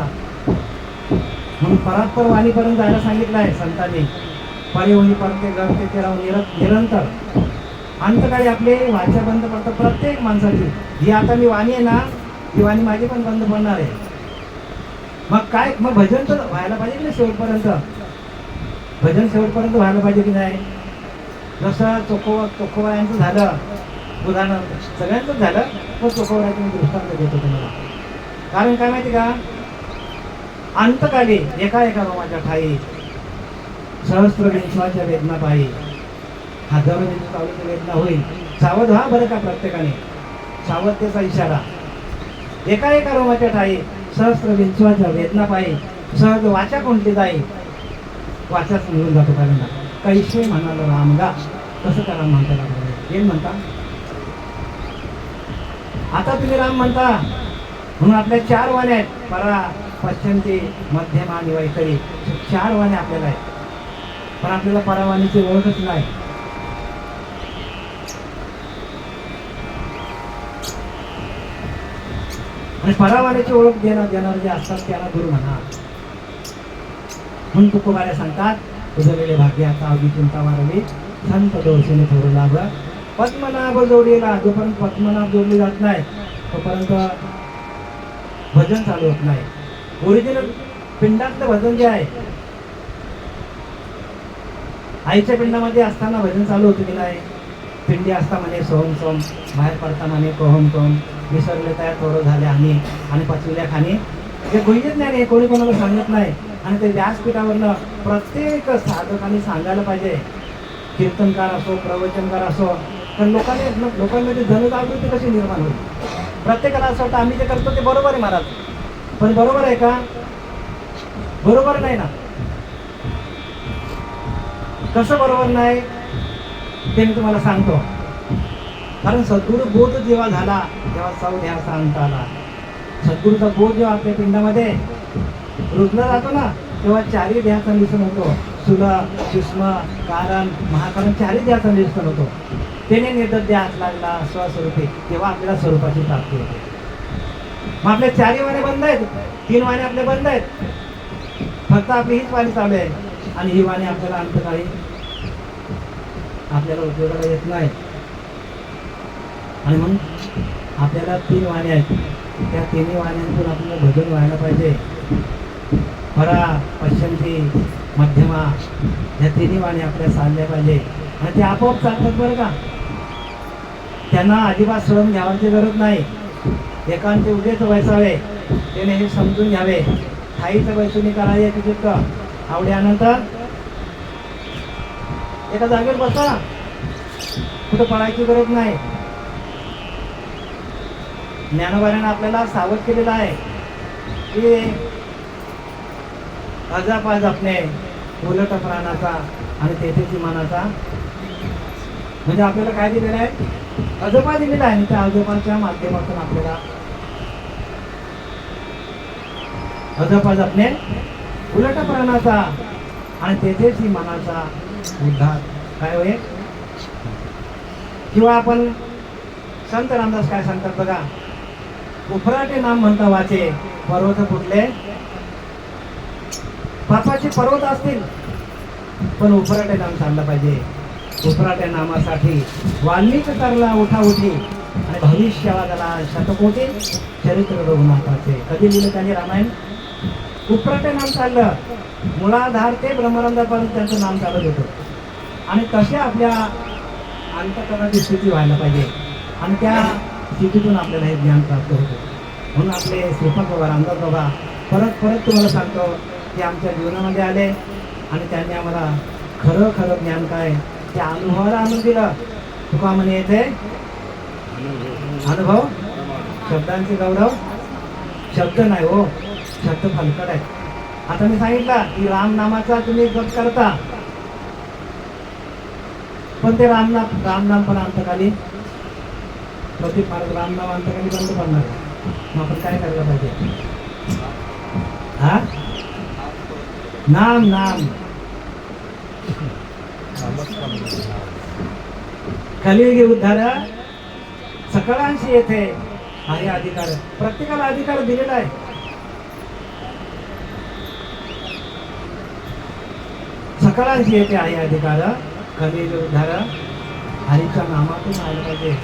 म्हणून परात्पर वाणीपर्यंत जायला सांगितलं आहे संतांनी. परिवणी परते गरते ते राहून निरंतर. अंतकाळी आपली वाचा बंद पडतं प्रत्येक माणसाची. ही आता मी वाणी आहे ना, ही वाणी माझी पण बंद पडणार आहे. मग काय, मग भजन तर व्हायला पाहिजे की नाही शेवटपर्यंत, भजन शेवटपर्यंत व्हायला पाहिजे की नाही. जसं चोखोबा यांचं झालं उदाहरण, सगळ्यांचंच झालं, पण चोखोबाचं मी दृष्टांत देतो तुम्हाला. कारण काय माहिती का, अंतकाली एका रोमाच्या ठाई सहस्त्र विश्वाच्या वेदना पायी, हजारो विंचू चावलीची वेदना होईल. सावध व्हा बरं का प्रत्येकाने, सावधतेचा इशारा. एका रोमाच्या ठाई सहस्त्र विंचवाच्या वेदना पायी, सहज वाचा कोणती जाई, वाचाच निघून जातो पहिल्यांदा. कैसे म्हणाला रामगा, कसं करा म्हणता लागलं, हे म्हणता. आता तुम्ही राम म्हणता म्हणून आपल्या 4 वाण्या आहेत, परा, पश्चिमची, मध्यमा आणि वैखरी. 4 वाण्या आपल्याला आहेत, पण आपल्याला परावाणीची ओळखच नाही. आणि परावाणीची ओळख देणार जे असतात त्याला गुरु म्हणा. म्हणून तुकोबाऱ्या सांगतात उजळलेले भाग्याचा अवधी चिंता वारली, संत दोषीने थोडं लाभ पद्मनाभ जोडीला. जोपर्यंत पद्मनाभ जोडले जात नाही तोपर्यंत भजन चालू होत नाही. ओरिजिनल पिंडातलं भजन जे आहे, आईच्या पिंडामध्ये असताना भजन चालू होतं की नाही. पिंडी असता म्हणे सोहम सोम, बाहेर पडता म्हणे कोहम कोम, विसरले तयार थोडं झाले आणि पचविल्या खाणी. हे गुह्य ज्ञान आहे, कोणी कोणाला सांगत नाही. आणि ते व्यासपीठावरनं प्रत्येक साधकाने सांगायला पाहिजे. कीर्तनकार असो, प्रवचनकार असो, तर लोकांमध्ये जनजागृती कशी निर्माण होईल. प्रत्येकाला असं वाटतं आम्ही जे करतो ते बरोबर आहे महाराज, पण बरोबर आहे का, बरोबर नाही ना. कसं बरोबर नाही ते मी तुम्हाला सांगतो. कारण सद्गुरू बोध जेव्हा झाला तेव्हा ध्यास आणता आला. सद्गुरूचा बोध जेव्हा आपल्या पिंडामध्ये रुजला जातो ना, तेव्हा 4 ध्यास मिश्रण होतो. स्थूल सूक्ष्म कारण महाकारण चारही देहाचा निरीक्षण होतो. त्याने निर्दध्य हात लागला स्वस्वरूपी, तेव्हा आपल्याला स्वरूपाची प्राप्ती होते. मग आपले चारही वाणे बंद आहेत, 3 वाणे आपले बंद आहेत. फक्त आपली हीच वाणी चालू आहे आणि ही वाणी आपल्याला अंतकाळी आपल्याला उपयोगाला येत नाही. आणि मग आपल्याला 3 वाणी आहेत, त्या 3 वाण्यांतून आपल्याला भजन व्हायला पाहिजे. परा पश्चिमची मध्यमा या 3 वाणी आपल्याला चालल्या पाहिजे आणि ते आपोआप चालतात बरं का. त्यांना अजिबात श्रम घ्यावायची गरज नाही. एकांचे उद्याच वैसावे त्याने हे समजून घ्यावे. थाईचं वैसुनी करायचे चित्त आवड्यानंतर एका जागेवर बसा, कुठं पळायची गरज नाही. ज्ञानोबाने आपल्याला सावध केलेलं आहे की अजापा जपणे उलट प्राणाचा आणि तेथेची मनाचा. म्हणजे आपल्याला काय दिलेलं आहे, अजोपा दिलेला आहे आणि त्या अजोपाच्या माध्यमातून आपल्याला अजोपा जपणे उलट प्राणाचा आणि तेथेची मनाचा उद्धार काय होईल. किंवा आपण संत रामदास काय सांगतात बघा, उफराटे नाम म्हणता वाचे पर्वत फुटले. पापाचे पर्वत असतील पण उफराटे नाम चाललं पाहिजे. उफराटे नामासाठी वाल्मिक करला उठाउठी आणि भविष्यवादाला शतकोटी चरित्र रघुनाथाचे. कधी लिहिलं त्याने रामायण. उफराटे नाम चाललं, मुळाधार ते ब्रह्मरंधापर्यंत त्यांचं नाम चालत होतं. आणि तसे आपल्या अंतःकरणाची स्थिती व्हायला पाहिजे आणि त्या स्थितीतून आपल्याला हे ज्ञान प्राप्त होतं. म्हणून आपले श्रीपाद बाबा रामदास बाबा परत तुम्हाला सांगतो की आमच्या जीवनामध्ये आले आणि त्यांनी आम्हाला खरं खरं ज्ञान काय त्या अनुभवाला आणून दिलं. तुका म्हणे येते अनुभव, शब्दांचे गौरव. शब्द नाही हो, शब्द फलकट आहे. आता मी सांगितलं की राम नामाचा तुम्ही जप करता, पण ते रामनाम पण अंतकाली प्रतीक महाराज रामनाम अंतकाली बंद पडणार. मग आपण काय करायला पाहिजे. हा नाम नाम कलियुगी उद्धार सकळांशी येथे आहे अधिकार. प्रत्येकाला अधिकार दिलेला आहे. सकळांशी येथे आहे अधिकार. कलियुगी उद्धार हरीच्या नामातून आलं पाहिजे.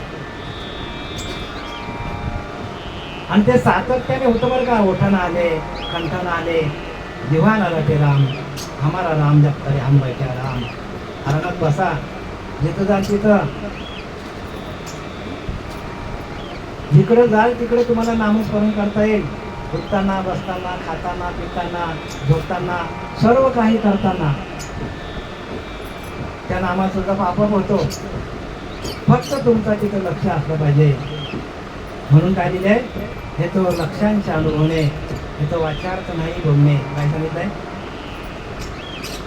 आणि ते सातत्याने होतं बरं का. ओठाना आले, कंठाना आले, दिवाना रटे राम, हमारा राम जप करे हम बैठ्या राम. अरणात बसा, जिथं जाल तिथं, जिकडे जाल तिकडे तुम्हाला नामस्मरण करता येईल. उठताना, बसताना, खाताना, पिताना, झोपताना, सर्व काही करताना त्या नामाचा जप आपोआप होतो. फक्त तुमचा तिथं लक्ष असलं पाहिजे. म्हणून काय दिलंय, हे तो लक्षांचे अनुभवणे, हे तो वाच्यार्थ नाही बोलणे. काय सांगितलंय,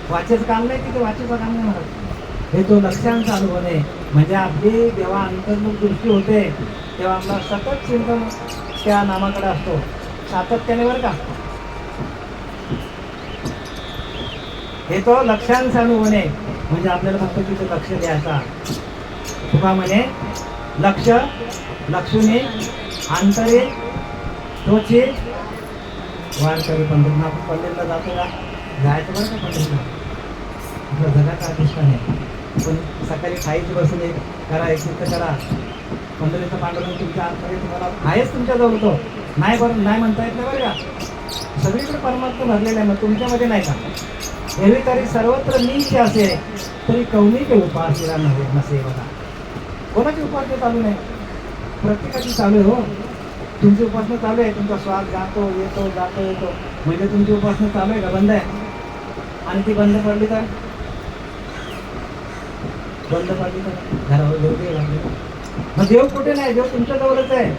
वाचेचं काम नाही, तिथे वाचेचं काम नाही म्हणत. हे तो लक्षांचा अनुभवणे म्हणजे आपली जेव्हा अंतर्मुख दृष्टी होते तेव्हा आपला सतत चिंतन त्या नामाकडे असतो, सातत्याने बरं का. हे तो लक्षांचा अनुभवणे म्हणजे आपल्याला फक्त तिथे लक्ष द्यायचा. तुका म्हणे लक्ष लक्षुनी अंतरे तोची वारकरी पंढरीला. आपण पंढरीला जातो का, जायचं बरं का पंढरीला. आपलं जगाचा अधिष्ठान आहे. पण सकाळी खायची बसून एक करा, एक चित्त करा. पंढरीचं पांडुरंग तुमच्या अंतरे तुम्हाला आहेच तुमच्याजवळ तो. नाही बरं नाही म्हणता येत नाही बरं का. सगळीकडे परमात्मा भरलेला आहे. मग तुमच्यामध्ये नाही का. एरवी तरी सर्वत्र मीच असे तरी कौनिक उपासना नसे बघा. कोणाची उपासना चालू नाही, प्रत्येकाची चालू आहे हो. तुमची उपासना चालू आहे, तुमचा श्वास जातो येतो जातो येतो म्हणजे तुमची उपासना चालू आहे का बंद आहे. आणि ती बंद पडली तर घरावर देव देव लागले. मग देव कुठे नाही, देव तुमच्या जवळच आहे.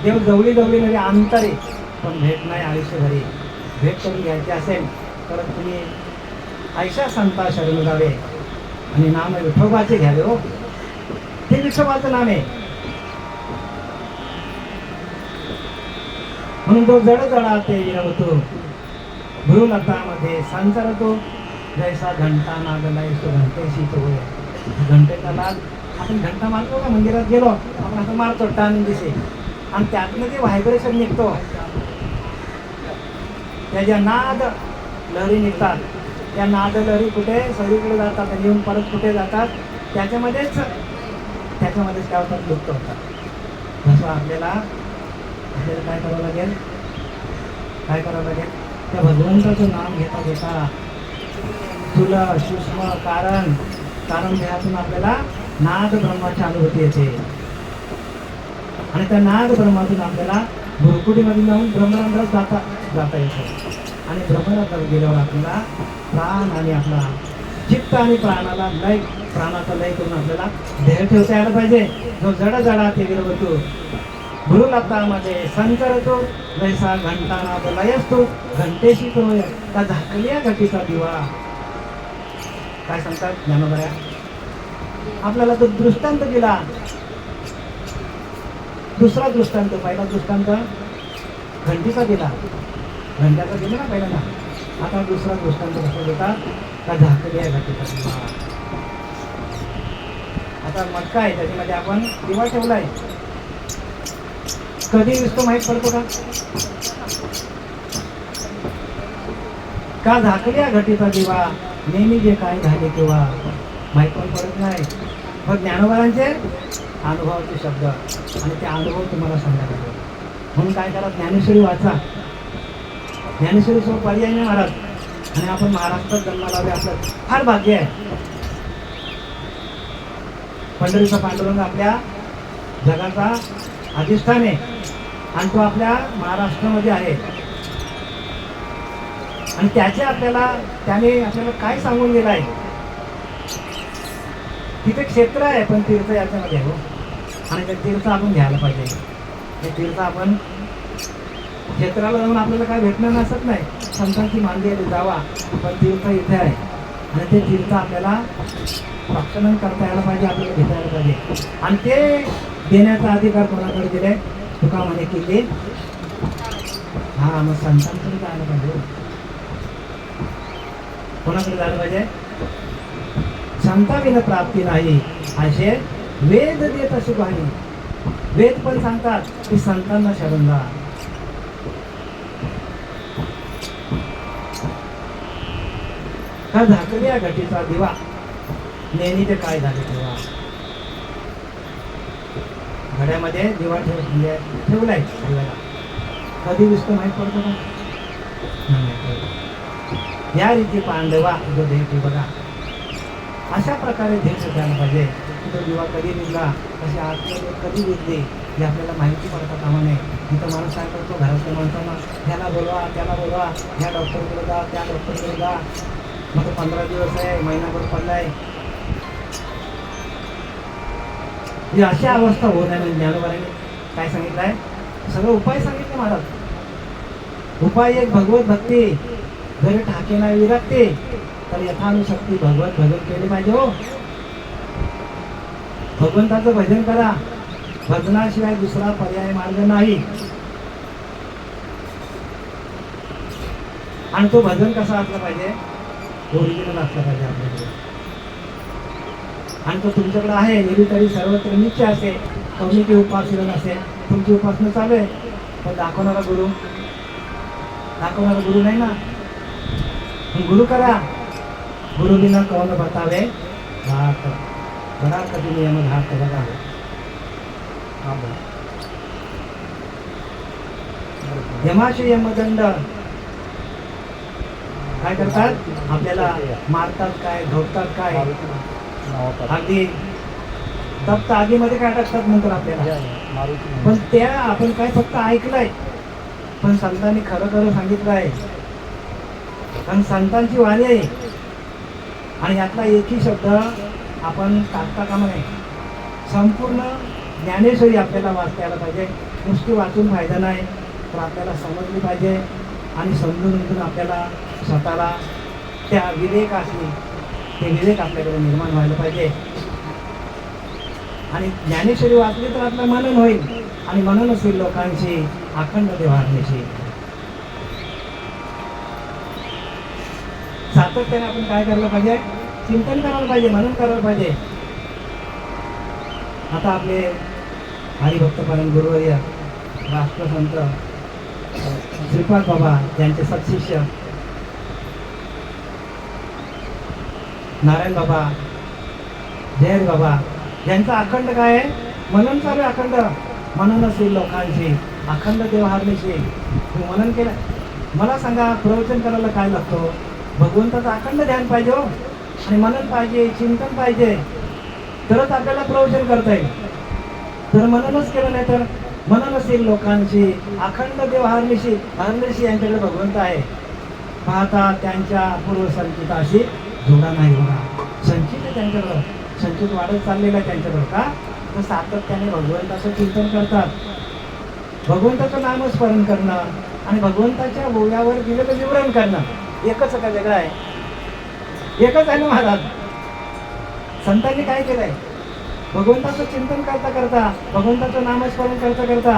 देव जवळी म्हणजे अंतरे. पण भेट नाही आयुष्यभरी. भेट करून घ्यायची असेल तर तुम्ही ऐशा संता शरण जावे आणि नाम विठोबाचे घ्यावे हो. ते विठोबाचं नाम आहे. म्हणून तो जड जडाते विरवतो भ्रूलतामध्ये संचारतो जैसा घंटा नागला तो घंटेशी तो होय. घंटेचा नाद आपण घंटा मारतो का मंदिरात गेलो आपण असं मारतो टान दिसे आणि त्यातनं जे व्हायब्रेशन निघतो त्याच्या नाद लहरी निघतात. त्या नाद लहरी कुठे सगळीकडे जातात आणि येऊन परत कुठे जातात त्याच्यामध्येच काय होतात लुप्त होतात. तसं आपल्याला काय करावं लागेल त्या भगवंताचं नाम घेता घेता तुला सूक्ष्म कारण देहातून आपल्याला नाद ब्रह्माची अनुभूती येते आणि त्या नाद ब्रह्मातून आपल्याला भुरकुटीमध्ये जाऊन ब्रह्मरंध्रात जाता येतं आणि ब्रह्मरंध्रात गेल्यावर आपल्याला प्राण आणि आपला चित्त आणि प्राणाचा लय करून आपल्याला देह ठेवता यायला पाहिजे. जो जडा ते विरवतो गुरुलतामध्ये संचरतो जैसा घंटानाद लयसतो घंटेशी तो त्या झाकल्या घटीचा दिवा. काय सांगतात ज्ञानोबऱ्या आपल्याला तो दृष्टांत दिला. दुसरा दृष्टांत पहिला दृष्टांत घंटीचा दिला घंट्याचा दिला ना पहिल्यांदा. आता दुसरा दृष्टांत कसा देतात का झाकल्या घटीचा दिवा. आता मटका आहे त्याच्यामध्ये आपण दिवा ठेवलाय कधी दिसतो माहीत पडतो का झाकल्या घटीचा दिवा नेहमी जे काय झाले तेव्हा माहीत पण पडत नाही. पण ज्ञानोबारांचे अनुभवाचे शब्द आणि ते अनुभव तुम्हाला सांगायला लागले. म्हणून काय करा ज्ञानेश्वरी वाचा. ज्ञानेश्वरीसोबत पर्याय नाही महाराज आणि आपण महाराष्ट्रात जन्माला आले आपलं फार भाग्य आहे. पंढरीचा पांडुरंग आपल्या जगाचा अधिष्ठान आहे आणि तो आपल्या महाराष्ट्रामध्ये आहे आणि त्याने आपल्याला काय सांगून गेलं आहे. तिथे क्षेत्र आहे पण तीर्थ याच्यामध्ये आहे हो आणि ते तीर्थ आपण घ्यायला पाहिजे. ते तीर्थ आपण क्षेत्राला जाऊन आपल्याला काय भेटणं नसत नाही. संतांची मांदी जावा पण तीर्थ इथे आहे आणि ते तीर्थ आपल्याला रक्षण करता यायला पाहिजे आपल्याला घेता यायला पाहिजे आणि ते देण्याचा अधिकार कोणाकडे दिले तुका म्हणे किल्ले मग संतांकडे जायला पाहिजे. कोणाकडे जायला पाहिजे संताविना प्राप्ती नाही असे वेद देत असे पाहिजे. वेद पण सांगतात की संतांना शरण जा. का झाकल्या घटीचा दिवा नेहमी ते काय झाले तेव्हा घड्यामध्ये दिवा ठेवलाय दिव्याला कधी दिसतो माहीत पडतो का या रीती पांडवा जो देह बघा अशा प्रकारे देह द्यायला पाहिजे की तो दिवा कधी निघला कशी आतमध्ये कधी निघते हे आपल्याला माहिती पडता कामा नये. तिथं माणूस काय करतो घरातल्या माणसांना ह्याला बोलवा त्याला बोलवा ह्या डॉक्टरकडे जा त्या डॉक्टरकडे जा मग 15 दिवस आहे महिनाभर पडलाय. ही अशी अवस्था होऊ नये म्हणजे ज्ञानोबाने काय सांगितलं आहे सगळं उपाय सांगितले महाराज. उपाय एक भगवत भक्ती जरी ठाके नाही विरक्ते तर यथानुशक्ती भगवत भजन केले पाहिजे हो. भगवंताचं भजन करा भजनाशिवाय दुसरा पर्याय मार्ग नाही. आणि तो भजन कसा असला पाहिजे ओरिजिनल असला पाहिजे आपल्याकडे आणि तो तुमच्याकडे आहे नेहमी तरी सर्वत्र निश्चय असेल कमी की उपासना नसेल तुमची उपासना चालू आहे पण दाखवणारा गुरु नाही ना. गुरु करा गुरु बिना कौन बतावे घाट बडा कधी नियम घाट बघा. यमाशी यमदंड काय करतात आपल्याला मारतात काय धोपतात काय अगदी तप्त आगीमध्ये काय टाकतात नंतर आपल्याला. पण त्या आपण काय फक्त ऐकलंय पण संतांनी खरं सांगितलं आहे कारण संतांची वाणी आहे आणि यातला एकही शब्द आपण टाकता कामा नये. संपूर्ण ज्ञानेश्वरी आपल्याला वाचता यायला पाहिजे. नुसती वाचून फायदा नाही तर आपल्याला समजली पाहिजे आणि समजून आपल्याला स्वतःला त्या विवेकाशी ते विवेक आपल्याकडे निर्माण व्हायला पाहिजे. आणि ज्ञानेश्वरी वाचली तर आपलं मनन होईल आणि मननच होईल लोकांची अखंड देवाज्ञेशी. सातत्याने आपण काय करायला पाहिजे, चिंतन करायला पाहिजे, मनन करायला पाहिजे. आता आपले हरिभक्तपरायण गुरुवर्य राष्ट्रसंत श्रीपाद बाबा यांचे सत्शिष्य नारायण बाबा, जयंत बाबा यांचं अखंड काय आहे, मनन चालू आहे. अखंड मनन असेल लोकांची, अखंड देवहारणीची तुम्ही मनन केलं. मला सांगा, प्रवचन करायला काय लागतो, भगवंताचं अखंड ध्यान पाहिजे हो, आणि मनन पाहिजे, चिंतन पाहिजे, तरच आपल्याला प्रवचन करता येईल. तर मननच केलं नाही तर मनन असेल लोकांची, अखंड देवहारणीशी, हरणीशी यांच्याकडे भगवंत आहे. पाहता त्यांच्या पूर्वसंचिताशी जोडा नाही बघा. संचित आहे त्यांच्याकडं, संचित वाढत चाललेलं आहे त्यांच्याकडं. का तर सातत्याने भगवंताचं चिंतन करतात. भगवंताचं नामस्मरण करणं आणि भगवंताच्या ओव्यावर दिलेलं विवरण करणं एकच का वेगळं आहे? एकच आहे ना महाराज. संतांनी काय केलंय, भगवंताचं चिंतन करता करता, भगवंताचं नामस्मरण करता करता,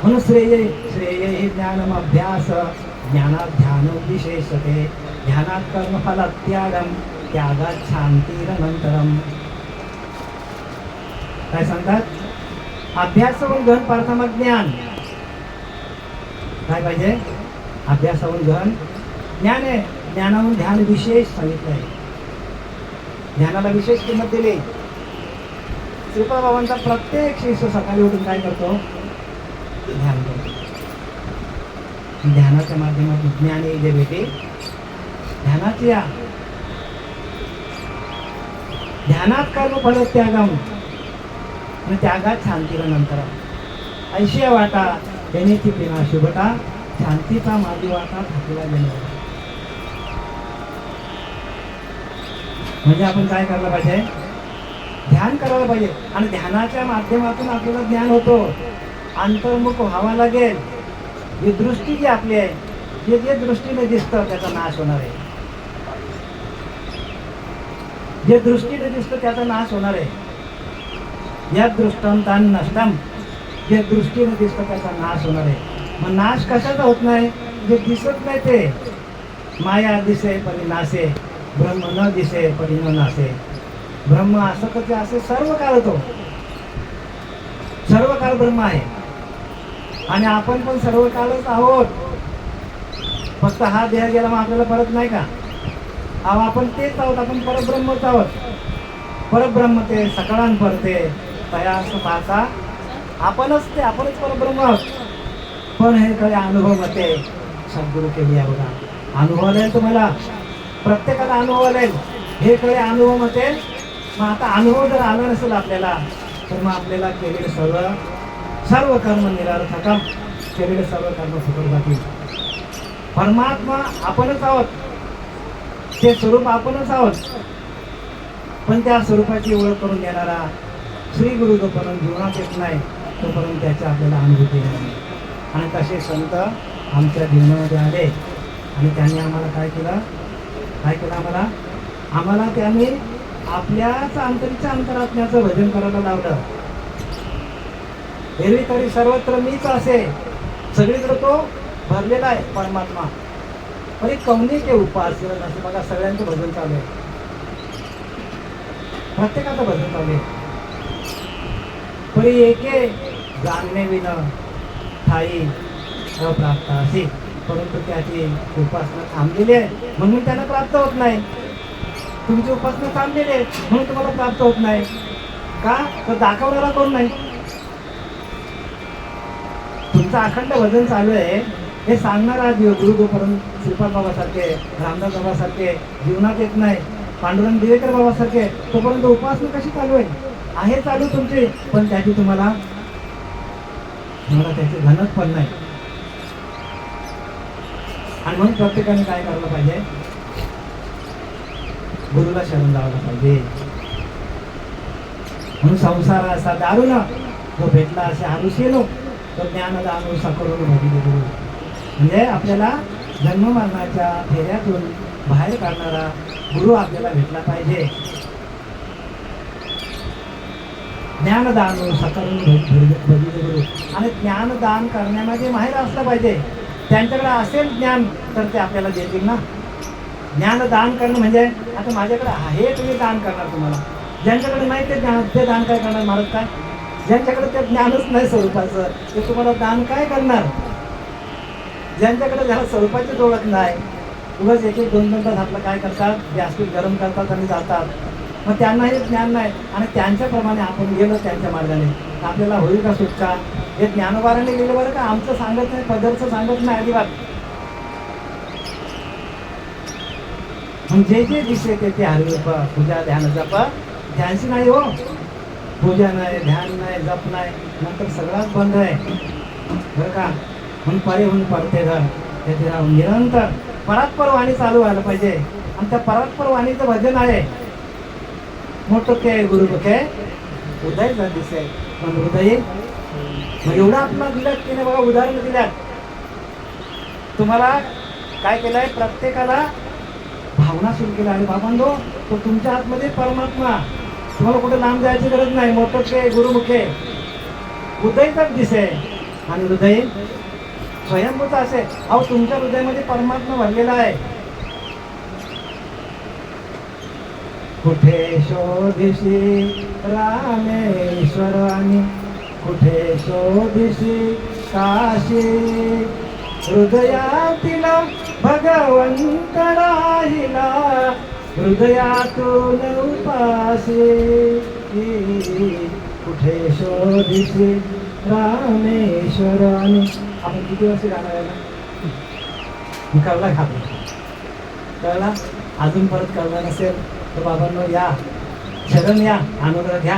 म्हणून श्रेय श्रेय हे ज्ञानम अभ्यास, ज्ञानात ध्यान विशेषते, ध्यानात कर्मफलात त्यागम, त्यागात शांतीरनंतरम. काय सांगतात, अभ्यासाहून गहन प्राथमिक ज्ञान. काय पाहिजे, अभ्यासाहून गहन ज्ञान आहे. ज्ञानाहून ध्यान विशेष सांगितलं आहे. ध्यानाला विशेष किंमत दिली. श्रीपाद बाबांचा प्रत्येक शिष्य सकाळी उठून काय करतो, ध्यान करतो. ध्यानाच्या माध्यमातून ज्ञान येईल जे भेटे, ध्यानाची या ध्यानात कर्म फल त्यागम, त्यागात शांतीला नंतर ऐशी वाटा देण्याची पिना शुभटा, शांतीचा माझी वाटा थाकीला देणार. म्हणजे आपण काय करायला पाहिजे, ध्यान करायला पाहिजे. आणि ध्यानाच्या माध्यमातून आपल्याला ज्ञान होतो, अंतर्मुख व्हावा लागेल. ही दृष्टी जी आपली आहे, जे दृष्टीने दिसतं त्याचा नाश होणार आहे. जे दृष्टीने दिसतं त्याचा नाश होणार आहे. या दृष्टांतान नष्टम, जे दृष्टीने दिसतं त्याचा नाश होणार आहे. मग नाश कशाचा होत नाही, जे दिसत नाही ते. माया दिसे परी नासे, ब्रह्म न दिसे परी न नासे. ब्रह्म असं कसे असे सर्व काळ होतो, सर्व काळ ब्रह्म आहे. आणि आपण पण सर्व काळच आहोत. फक्त हा देह गेला मग आपल्याला परत नाही का, अहो आपण तेच आहोत, आपण परब्रह्मच आहोत. परब्रह्म ते सकाळान परते तया असं पाहता आपणच ते, आपणच परब्रह्म आहोत. पण हे काही अनुभव मते सद्गुरू केली आहे बघा. अनुभव आलेल तुम्हाला, प्रत्येकाला अनुभव आलेल. हे काही अनुभव मते. मग आता अनुभव जर आला नसेल आपल्याला, तर मग आपल्याला केलेले सर्व कर्म निरर्थकम, केलेले सर्व कर्म फुकट जातील. परमात्मा आपणच आहोत, ते स्वरूप आपणच आहोत. पण त्या स्वरूपाची ओळख करून देणारा श्री गुरु जोपर्यंत जीवनात येत नाही तोपर्यंत त्याची आपल्याला अनुभूती येणार नाही. आणि तसे संत आमच्या जीवनामध्ये आले आणि त्यांनी आम्हाला काय केलं, आम्हाला त्यांनी आपल्याच अंतरीच्या अंतरात्म्याचं भजन करायला लावलं. एरवी तरी सर्वत्र मीच असे, सगळीकडे तो भरलेला आहे परमात्मा. पण एक कौनिक उपास असं बघा, सगळ्यांचं भजन चालू आहे, प्रत्येकाचं भजन चालू आहे. परी एके जाणणे विन ठाई अप्राप्त असे, परंतु त्याची उपासना थांबलेली आहे म्हणून त्यांना प्राप्त होत नाही. तुमची उपासना थांबलेली आहे म्हणून तुम्हाला प्राप्त होत नाही. का तर दाखवणारा कोण नाही. तुमचं अखंड भजन चालू आहे हे सांगणारा गुरु जोपर्यंत श्रीपाद बाबासारखे, रामदास बाबासारखे जीवनात येत नाही, पांडुरंग दिवेकर बाबासारखे, तोपर्यंत उपासना कशी चालू आहे चालू तुमची, पण त्याची तुम्हाला त्याचे घनच पण नाही. आणि म्हणून प्रत्येकाने काय करायला पाहिजे, गुरुला शरण लावायला पाहिजे. म्हणून संसार असा दारुण जो भेटला असे आरुषी नो, तो ज्ञानदान करून भगिले गुरु. म्हणजे आपल्याला जन्म मरणाच्या फेऱ्यातून बाहेर काढणारा गुरु आपल्याला भेटला पाहिजे. ज्ञानदान सकरून भगिले गुरु. आणि ज्ञानदान करण्यामध्ये माहीर असलं पाहिजे. त्यांच्याकडे असेल ज्ञान तर ते आपल्याला देतील ना. ज्ञानदान करणं म्हणजे आता माझ्याकडे आहे तुम्ही दान करणार तुम्हाला. ज्यांच्याकडे नाही ते ज्ञान, ते दान काय करणार महाराज? काय ज्यांच्याकडे ते ज्ञानच नाही स्वरूपाचं ते तुम्हाला दान काय करणार? ज्यांच्याकडे ज्याला स्वरूपाची ओळख नाही, उगाच एक एक दोन दोन तास आपलं काय करतात, गॅसपीठ गरम करतात आणि जातात. मग त्यांनाही ज्ञान नाही आणि त्यांच्याप्रमाणे आपण गेलो त्यांच्या मार्गाने तर आपल्याला होईल का सुटका? हे ज्ञानोबाराने गेले बरं का, आमचं सांगत नाही, पदरचं सांगत नाही अजिबात. जे जे दिसते ते हरिरूप पूजा ध्यान जप, ध्यानशी नाही हो, पूजा नाही, ध्यान नाही, जप नाही, नंतर सगळाच बंद आहे बरं का. म्हणून परे होऊन पडते घर त्याचे राहून निरंतर परात्पर वाणी चालू व्हायला पाहिजे. आणि त्या परात्पर वाणीचं भजन आहे मोठं के गुरु के उदय दिसे पण हृदय. मग एवढं आपल्याला दिल्यात की नाही बघा, उदाहरण दिल्यात. तुम्हाला काय केलंय, प्रत्येकाला भावना सुरू केला आहे बाबांनो, तो तुमच्या आतमध्ये परमात्मा. तुम्हाला कुठे लांब जायची गरज नाही. मोठं के गुरुमुखे हृदयच दिसे आणि हृदय स्वयंभूत असे. अहो तुमच्या हृदयामध्ये परमात्मा भरलेला आहे. कुठे शोधिशी रामेश्वर आणि कुठे शोधिशी काशी, हृदयातील भगवंत राहिला हृदयातून उपासी. कुठे शोधिशी रामेश्वर आणि आपण किती वर्ष गाणं गायला मी कळला खातो कळला. अजून परत कळला नसेल तर बाबांनो या, शरण या, अनुग्रह घ्या.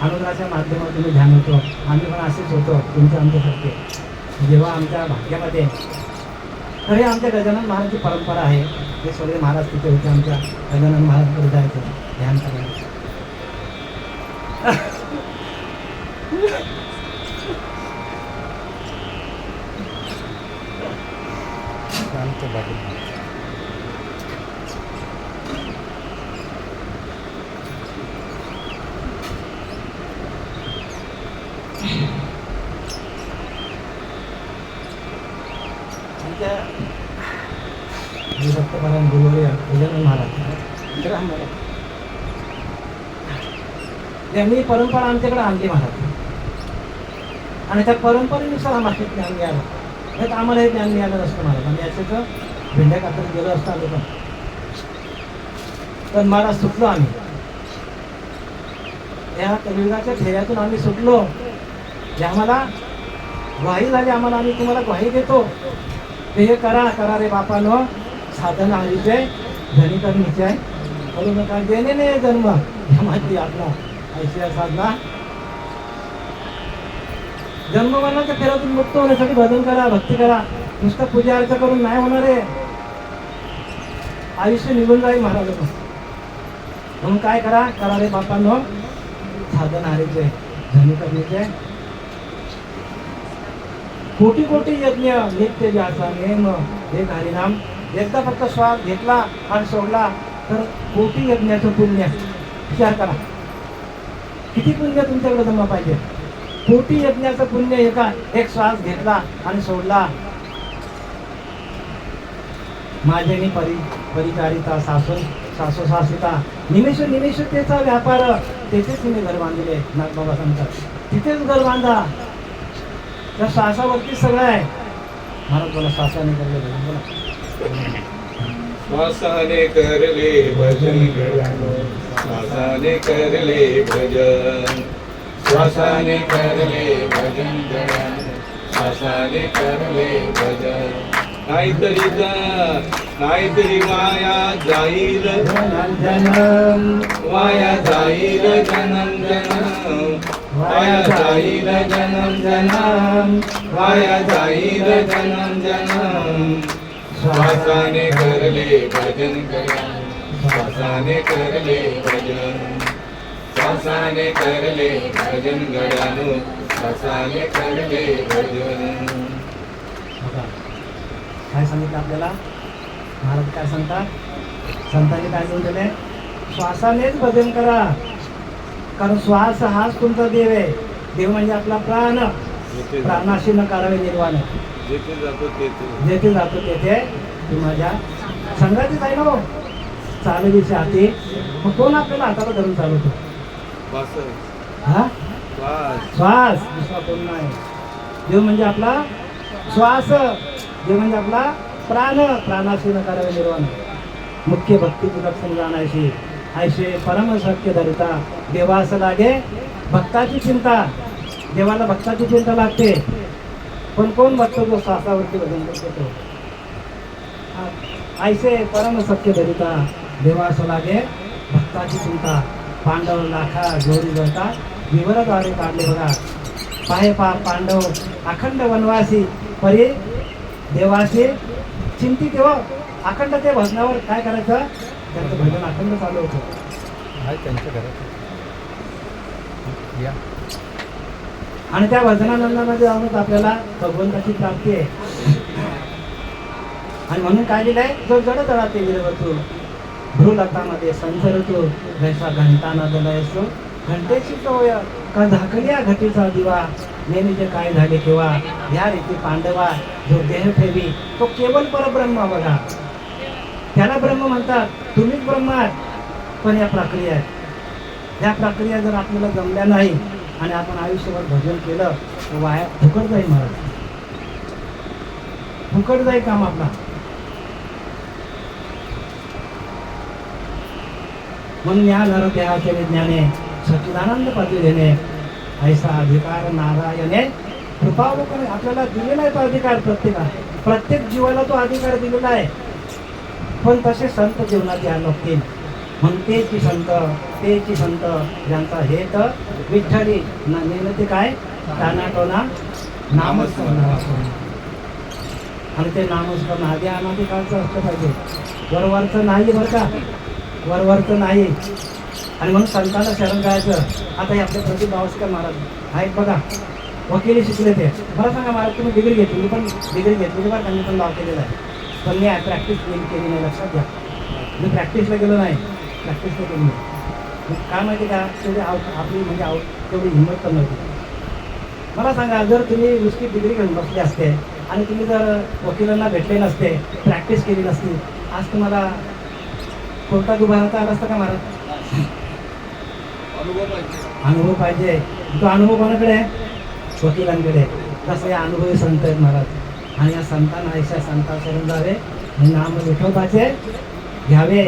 अनुग्रहाच्या माध्यमातून तुम्ही ध्यान होतो. आम्ही पण असेच होतो तुमच्या आमच्यासारखे. जेव्हा आमच्या भाग्यामध्ये खरे आमच्या गजानन महाराजची परंपरा आहे. हे सगळे महाराज तिथे होते आमच्या गजानन महाराजकडे जायचं ध्यान करायचं. भक्तपरायण गुरुवर्य गजानन महाराज यांनी परंपरा आमच्याकडे आणली महाराज. आणि त्या परंपरेनुसार आम्हाला ज्ञान मिळालं. नाही तर आम्हाला हे ज्ञान मिळालं नसतं महाराज. आम्ही याच्याचं भेंड्या कातत गेलो असतो आम्ही पण महाराज सुटलो आम्ही. या कलियुगाच्या फेऱ्यातून आम्ही सुटलो. जे आम्हाला ग्वाही झाली, आम्हाला आम्ही तुम्हाला ग्वाही देतो ते हे करा करा रे बापानो. साधन हरीचे धनी करणीचे आहे करू नका देणे नाही जन्म माहिती आपला ऐशिया साधना. जन्मवरणाच्या फेऱ्यातून मुक्त होण्यासाठी भजन करा, भक्ती करा. नुसतं पूजा अर्चा करून नाही होणार आहे. आयुष्य निघून जाईल महाराज. म्हणून काय करा करा रे बापांनो, साधन हरीचे धनी करणीचे. कोटी कोटी यज्ञ नित्य व्यासा नेम एक हरिनाम. एकदा फक्त श्वास घेतला आणि सोडला तर कोटी यज्ञाचं पुण्य. विचार करा किती पुण्य तुमच्याकडे जमा पाहिजे. कोटी यज्ञाचं पुण्य एक श्वास घेतला आणि सोडला. माझ्यानी परिचारिता सासू सासिता निमिष निमिषतेचा व्यापार. तेथेच तुम्ही घर बांधले नागबाबा सांगतात. तिथेच घर बांधा. त्या श्वासावरती सगळं आहे महाराज. बोला श्वासाने करले भजन. बोला श्वासाने करले भजन गडानो, श्वासाने करले भजन. श्वासाने करले भजन गडानो, श्वासाने करले भजन. नाहीतरी वाया जाईल जन्म वाया जाईल जन्म जन्म. वाया जाईल जन्म जन्म. वाया जाईल जन्म जन्म. श्वासाने करले भजन गडानो, श्वासाने करले भजन. श्वासाने करले भजन गडानो, श्वासाने करले भजन. काय सांगितलं आपल्याला महाराज? काय सांगतात? संतांनी काय सांगून दिले? श्वासानेच भजन करा. कारण श्वास हाच तुमचा देव आहे. देव म्हणजे आपला प्राण. प्राणाशी न करावे निर्वाण. जेथे जातो तेथे जेथे जातो तेथे तू माझ्या संघाचीच आहे ना हो. चालवीचे हाती. मग कोण आपल्याला हाताला धरून चालवतो? बस हा बस श्वास. दुसरा कोण नाही. देव म्हणजे आपला श्वास. देव म्हणजे आपला प्राण. प्राणाशी न करावे निर्वाण. मुख्य भक्ती लक्षण जाणायची ऐशे परम सत्य धरिता. देवास लागे भक्ताची चिंता. देवाला भक्ताची चिंता लागते. पण कोण भक्त जो श्वासावरती भजन करतो? ऐसे परम सत्य धरिता. देवास लागे भक्ताची चिंता. पांडव लाखा जोरी जळता. विवरद्वारे काढले बघा. पाहे पांडव अखंड वनवासी परी देवाशी चिंतित हो. अखंड ते भजनावर काय करायचं? त्यांचं भजन अखंड चालू होतं. आहे त्यांच्या घरात या. आणि त्या भजनानंदामध्ये जाऊनच आपल्याला भगवंताची प्राप्ती आहे. आणि म्हणून काय लिहिलंय? जो जड जळाते विरवतो भ्रूलतामध्ये संसरतो. जैसा घंटा न दलाय असतो घंटेची टोय का झाकल्या घटीचा दिवा. नेहमीचे काय झाले केव्हा या रीती पांडवा. जो देह ठेवी तो केवळ परब्रह्म बघा. त्याला ब्रह्म म्हणतात. तुम्हीच ब्रह्म आहात. पण या प्रक्रिया आहेत. या प्रक्रिया जर आपल्याला जमल्या नाही आणि आपण आयुष्यभर भजन केलं तर वाया फुकट जाईल महाराज. फुकट जाईल काम आपला. म्हणून या नर देहाचे विज्ञाने सच्चिदानंद पदवी घेणे ऐसा अधिकार नारायणे कृपावलोकन आपल्याला दिलेला आहे. तो अधिकार प्रत्येक जीवाला तो अधिकार दिलेला आहे. पण तसे संत जीवनात यायला लागतील. म्हणून तेची संत ज्यांचा हेत विठ्ठली नेमते काय टानाटोना नामस्मरण. आणि ते नामस्मरण आधी अनादी काळचं असलं पाहिजे. वरवरचं नाही बरं का. वरवरचं नाही. आणि म्हणून संतांना शरण जायचं. आता हे आपले प्रदीप बावस्कर महाराज आहेत बघा. वकिली शिकले ते. बरं सांगा महाराज तुम्ही डिग्री घेतली. मी पण डिग्री घेतली बरं. त्यांनी पण लाव केलेला आहे. पण मी प्रॅक्टिस केली नाही. लक्षात घ्या. मी प्रॅक्टिसला गेलो नाही. प्रॅक्टिसला केली नाही. काय माहिती का तेवढी आपली म्हणजे तेवढी हिंमत तर नव्हती. मला सांगा जर तुम्ही नुसती डिग्री घेऊन बसले असते आणि तुम्ही जर वकिलांना भेटले नसते प्रॅक्टिस केली नसती आज तुम्हाला कोर्टात उभा राहता आला असता का महाराज? अनुभव पाहिजे. तो अनुभव कोणाकडे आहे? वकिलांकडे. तसं या अनुभवी संत आहेत महाराज. आणि या संतांना ऐशा संता शरण जावे हे नाम विठोबाचे घ्यावे.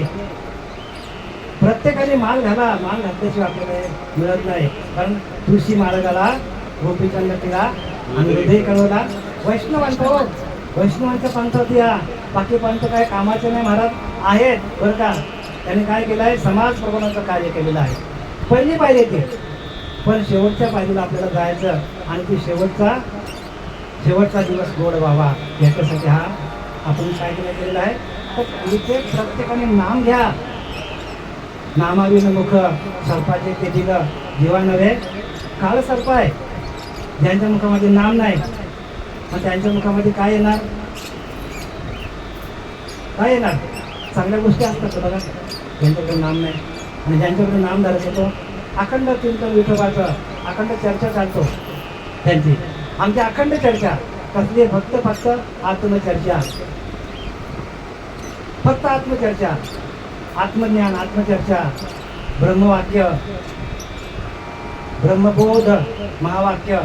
प्रत्येकाने माल घाला. माल घातल्याशिवाय आपल्याला मिळत नाही. कारण तुळशी माळ घाला गोपीचंद टिळा आणि हृदय कळवला वैष्णवांचा हो. वैष्णवांच्या पंथात या. बाकी पंथ काय कामाचे नाही महाराज आहेत बरं का. त्यांनी काय केलं आहे? समाज प्रबोधनाचं कार्य केलेलं आहे. पहिली पायरी ते. पण शेवटच्या पायरीला आपल्याला जायचं आणि ती शेवटचा दिवस गोड व्हावा याच्यासाठी हा आपण काय केलेला आहे? तर इथे प्रत्येकाने नाम घ्या. नामाविन मुख सर्पाचे ते दिलं जीवा नव्हे काळ सर्प आहे. ज्यांच्या मुखामध्ये नाम नाही मग त्यांच्या मुखामध्ये काय येणार? काय येणार? चांगल्या गोष्टी असतात बघा. ज्यांच्याकडे नाम नाही आणि ज्यांच्याकडे नाम धरत होतो अखंड चिंतन विठोबाचं अखंड चर्चा चालतो त्यांची. आमची अखंड चर्चा कसली? फक्त आत्मचर्चा. फक्त आत्मचर्चा. आत्मज्ञान आत्मचर्चा. ब्रह्मवाक्य ब्रह्मबोध महावाक्य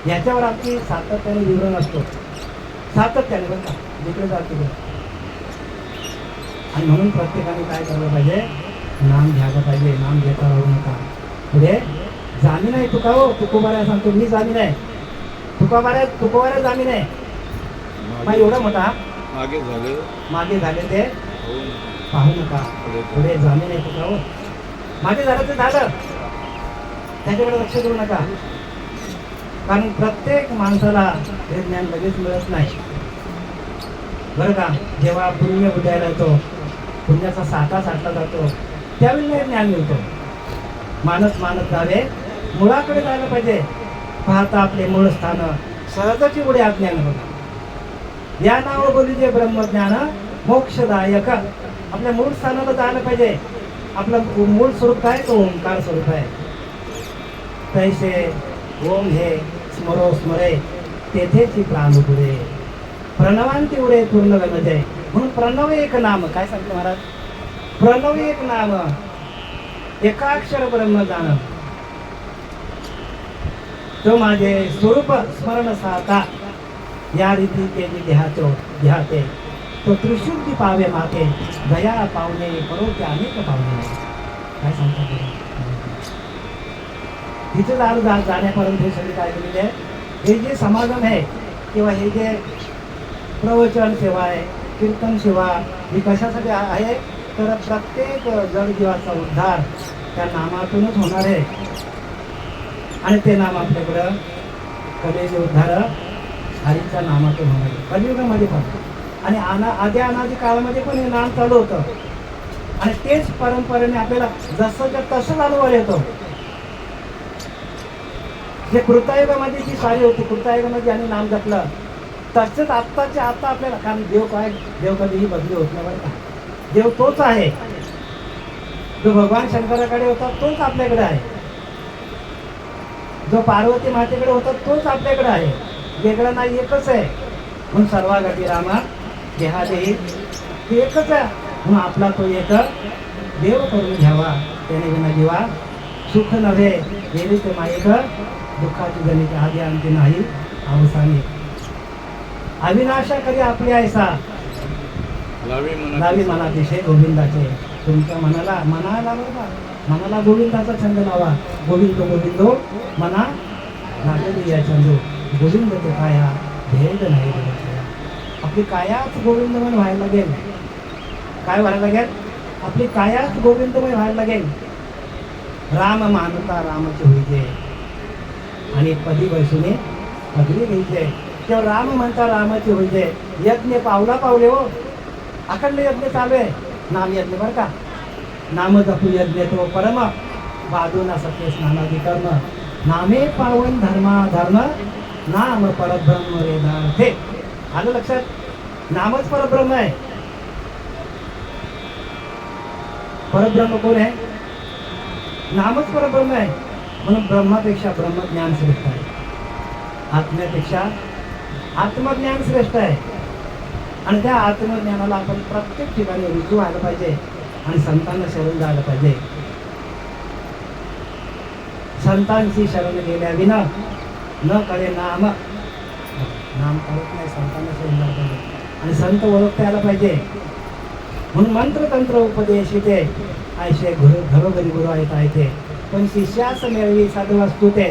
याच्यावर आमची सातत्याने विवरण असतो. सातत्याने बरं का जिकडे जात तिकडे. आणि म्हणून प्रत्येकाने काय करायला पाहिजे? नाम घ्यायला पाहिजे. नाम घेता राहू नका. पुढे जामीन आहे तुका हो. तुकोबाऱ्या सांगतो मी जामीन आहे. तुकोबाऱ्या जामीन आहे. मग एवढा मोठा मागे झाले ते पाहू नका. पुढे जामीन आहे तुका हो. मागे झालं ते झालं. त्याच्याकडे लक्ष देऊ नका. कारण प्रत्येक माणसाला हे ज्ञान लगेच मिळत नाही बरं का. जेव्हा पुण्य उदयाला येतो पुण्याचा साठा साठला जातो त्यावेळी ज्ञान मिळतो. मानत जावे मुळाकडे जायला पाहिजे. पाहता आपले मूळ स्थान सहजाची पुढे अज्ञान बघा. या नाव बोली जे ब्रह्मज्ञान मोक्षदायक. आपल्या मूळ स्थानाला जायला पाहिजे. आपलं मूळ स्वरूप काय? तो ओंकार स्वरूप आहे. तैसे ओम हे स्मरो स्मरे तेथेची प्राण उडे प्रणवांती उडे पूर्ण गणते. म्हणून प्रणव एक नाम, काय सांगतो महाराज, प्रणव एक नाम एकाक्षर ब्रह्म जाण, तो माझे स्वरूप स्मरण साता, या रीती केली देहाते, तो त्रिशुद्धी पावे माते, दया पावणे परोते अनेक पावणे. काय सांगतात तिथे जाण्यापर्यंत हे सगळे काय केलेले आहे, हे जे समागम आहे किंवा हे जे प्रवचन सेवा आहे, कीर्तन सेवा, ही कशासाठी आहे, तर प्रत्येक जडजीवाचा उद्धार त्या नामातूनच होणार आहे. आणि ते नाम आपल्याकडं कलेचे उद्धार हरीच्या नामातून होणार आहे, कलियुगामध्ये पण. आणि आधी अनादी काळामध्ये पण हे नाम चालू होतं. आणि तेच परंपरेने आपल्याला जसं तसंच अनुभव येतो. जे कृतायुगामध्ये जी सारी होती, कृतायुगामध्ये ज्यांनी नाम जपलं तसंच आत्ताच्या आता आपल्याला, कारण देव कधीही बदली होत नाही बरं का. देव तोच आहे, जो भगवान शंकराकडे होता तोच आपल्याकडे आहे, जो पार्वती मातेकडे होता तोच आपल्याकडे आहे, वेगळा नाही, एकच आहे. म्हणून सर्वागती रामा देहादेही ते एकच आहे. म्हणून आपला तो एक देव करून घ्यावा, त्याने विना जीवा सुख नव्हे, गेली ते माईक दुःखाची जनित आधी अंती नाही अवसानी. अविनाशा करी आपली ऐसा, लावी मनातिशय गोविंदाचे. तुमच्या मनाला बरोबर, मनाला गोविंदाचा छंद लावा. गोविंद गोविंदो मना लागेल या छंदो, गोविंद ते काया भेद नाही देवाच्या. आपली कायाच गोविंदमय व्हायला लागेल. काय व्हायला लागेल, आपली कायाच गोविंदमय व्हायला लागेल. राम मानता रामचे होईजे, आणि पदी बैसूने पदवी घ्यायचे. तेव्हा राम म्हणता रामाचे होईजे. यज्ञ पावला पावले हो, अखंड यज्ञ चालू आहे, नाम यज्ञ बरं का. नाम जपू यज्ञ तो परम, बाजू ना सत्य स्नानादी कर्म, नामे पावन धर्म, नाम परब्रह्म वेदार्थे. आलं लक्षात, नामच परब्रह्म आहे. परब्रह्म कोण आहे, नामच परब्रह्म आहे. म्हणून ब्रह्मापेक्षा ब्रह्मज्ञान श्रेष्ठ आहे, आत्म्यापेक्षा आत्मज्ञान श्रेष्ठ आहे. आणि त्या आत्मज्ञानाला आपण प्रत्येक ठिकाणी रुजू व्हायला पाहिजे आणि संतांना शरण जायला पाहिजे. संतांची शरण गेल्या विना न कळे नाम कळत नाही, संतांना शरण जायला पाहिजे आणि संत ओळखता यायला पाहिजे. म्हणून मंत्र तंत्र उपदेश ते ऐसे घरोघरी गुरु आहेत आहे, पण शिष्यास मिळवी सद्वस्तू ते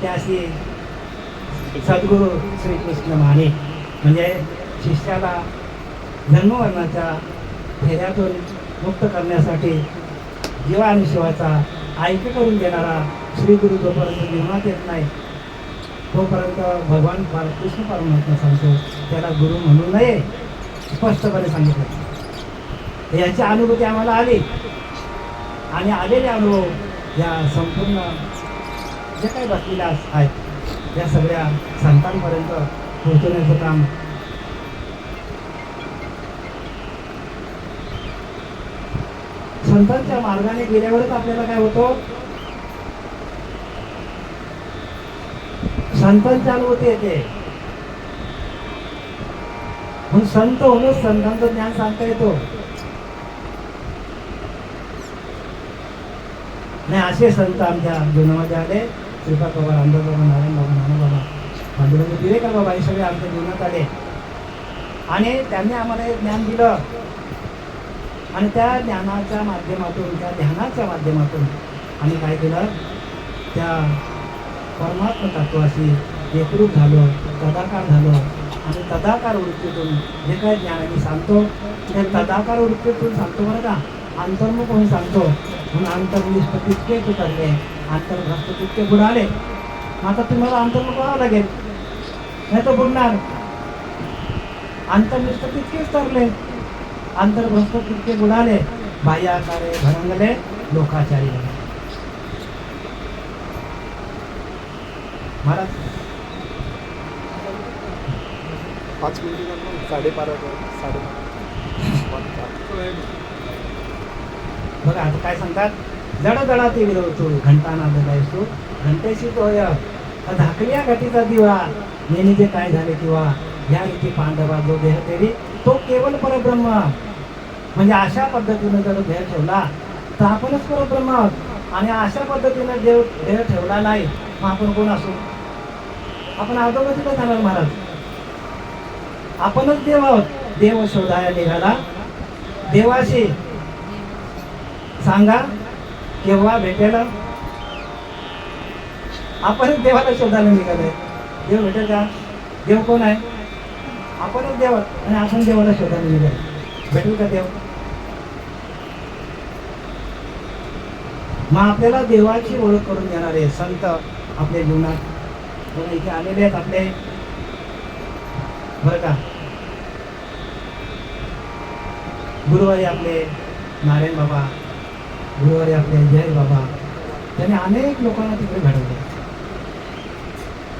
त्याशी सद्गुरू श्रीकृष्ण माने. म्हणजे शिष्याला जन्मवर्णाच्या फेऱ्यातून मुक्त करण्यासाठी जीवा आणि शिवाचा ऐक्य करून देणारा श्रीगुरु जोपर्यंत जीवनात येत नाही तोपर्यंत भगवान कृष्ण परमात्मा सांगतो त्याला गुरु म्हणू नये, स्पष्टपणे सांगितलं. याची अनुभूती आम्हाला आली आणि आलेले अनुभव या संपूर्ण जे काही बसलेल्या आहेत या सगळ्या संतांपर्यंत पोहोचवण्याचं काम संतांच्या मार्गाने गेल्यावरच आपल्याला काय होतो, संतांची अनुभूती येते. म्हणून संत होणं संतांचं ज्ञान सांगता येतो. नाही असे संत आमच्या जीवनामध्ये आले, श्रीपाद बाबा, रामदास बाबा, नारायण बाबा, नाना बाबा, पांडुरंग विवेका बाबा, हे सगळे आमच्या जीवनात आले आणि त्यांनी आम्हाला हे ज्ञान दिलं. आणि त्या ज्ञानाच्या माध्यमातून, त्या ध्यानाच्या माध्यमातून आम्ही काय केलं, त्या परमात्मा तत्वाशी एकरूप झालो, तदाकार झालो. आणि तदाकार वृत्तीतून जे काही ज्ञान आम्ही सांगतो ते तदाकार वृत्तीतून सांगतो बरं का, अंतर्मुख होऊन सांगतो. म्हणून अंतर्निष्ठ तितके उतरले, अंतर्भ्रष्ट तितके बुडाले. आता तुम्हाला अंतर्मुख व्हावं लागेल, नाही तर बुडणार. अंतर्निष्ठ तितकेच तरले, अंतर्भ्रष्ट तितके बुडाले. बाह्याकारे भरंगले, लोकाचारी झाले. महाराज 5 मिनिट 12:30 बघा आता काय सांगतात, जड जडा ते विरवतो, घंटा नादला असतो, घंटेशी तो धाकल्या घटीचा दिवा, नेहमी जे काय झाले किंवा या रीती पांडवा जो देह तेरी तो केवळ परब्रह्म. म्हणजे अशा पद्धतीने जर देह ठेवला तर आपणच परब्रह्म आहोत. आणि अशा पद्धतीने देह ठेवला नाही मग आपण कोण असू? आपण अधोगतीला जाणार महाराज. आपणच देव आहोत. देव शोधाया निघाला देवाशी सांगा केव्हा भेटेल. आपणच देवाला शोधायला निघालोय. देव भेटेल का? देव कोण आहे? आपणच देव आहोत आणि आपण देवाला शोधायला निघालो. भेटेल का देव? मग आपल्याला देवाची ओळख करून देणारे संत आपल्या जीवनात बघा इथे आलेले आहेत आपले, बरं का. गुरुवारी आपले नारायण बाबा, गुरुवारी आपले जय बाबा, त्यांनी अनेक लोकांना तिकडे घडवले.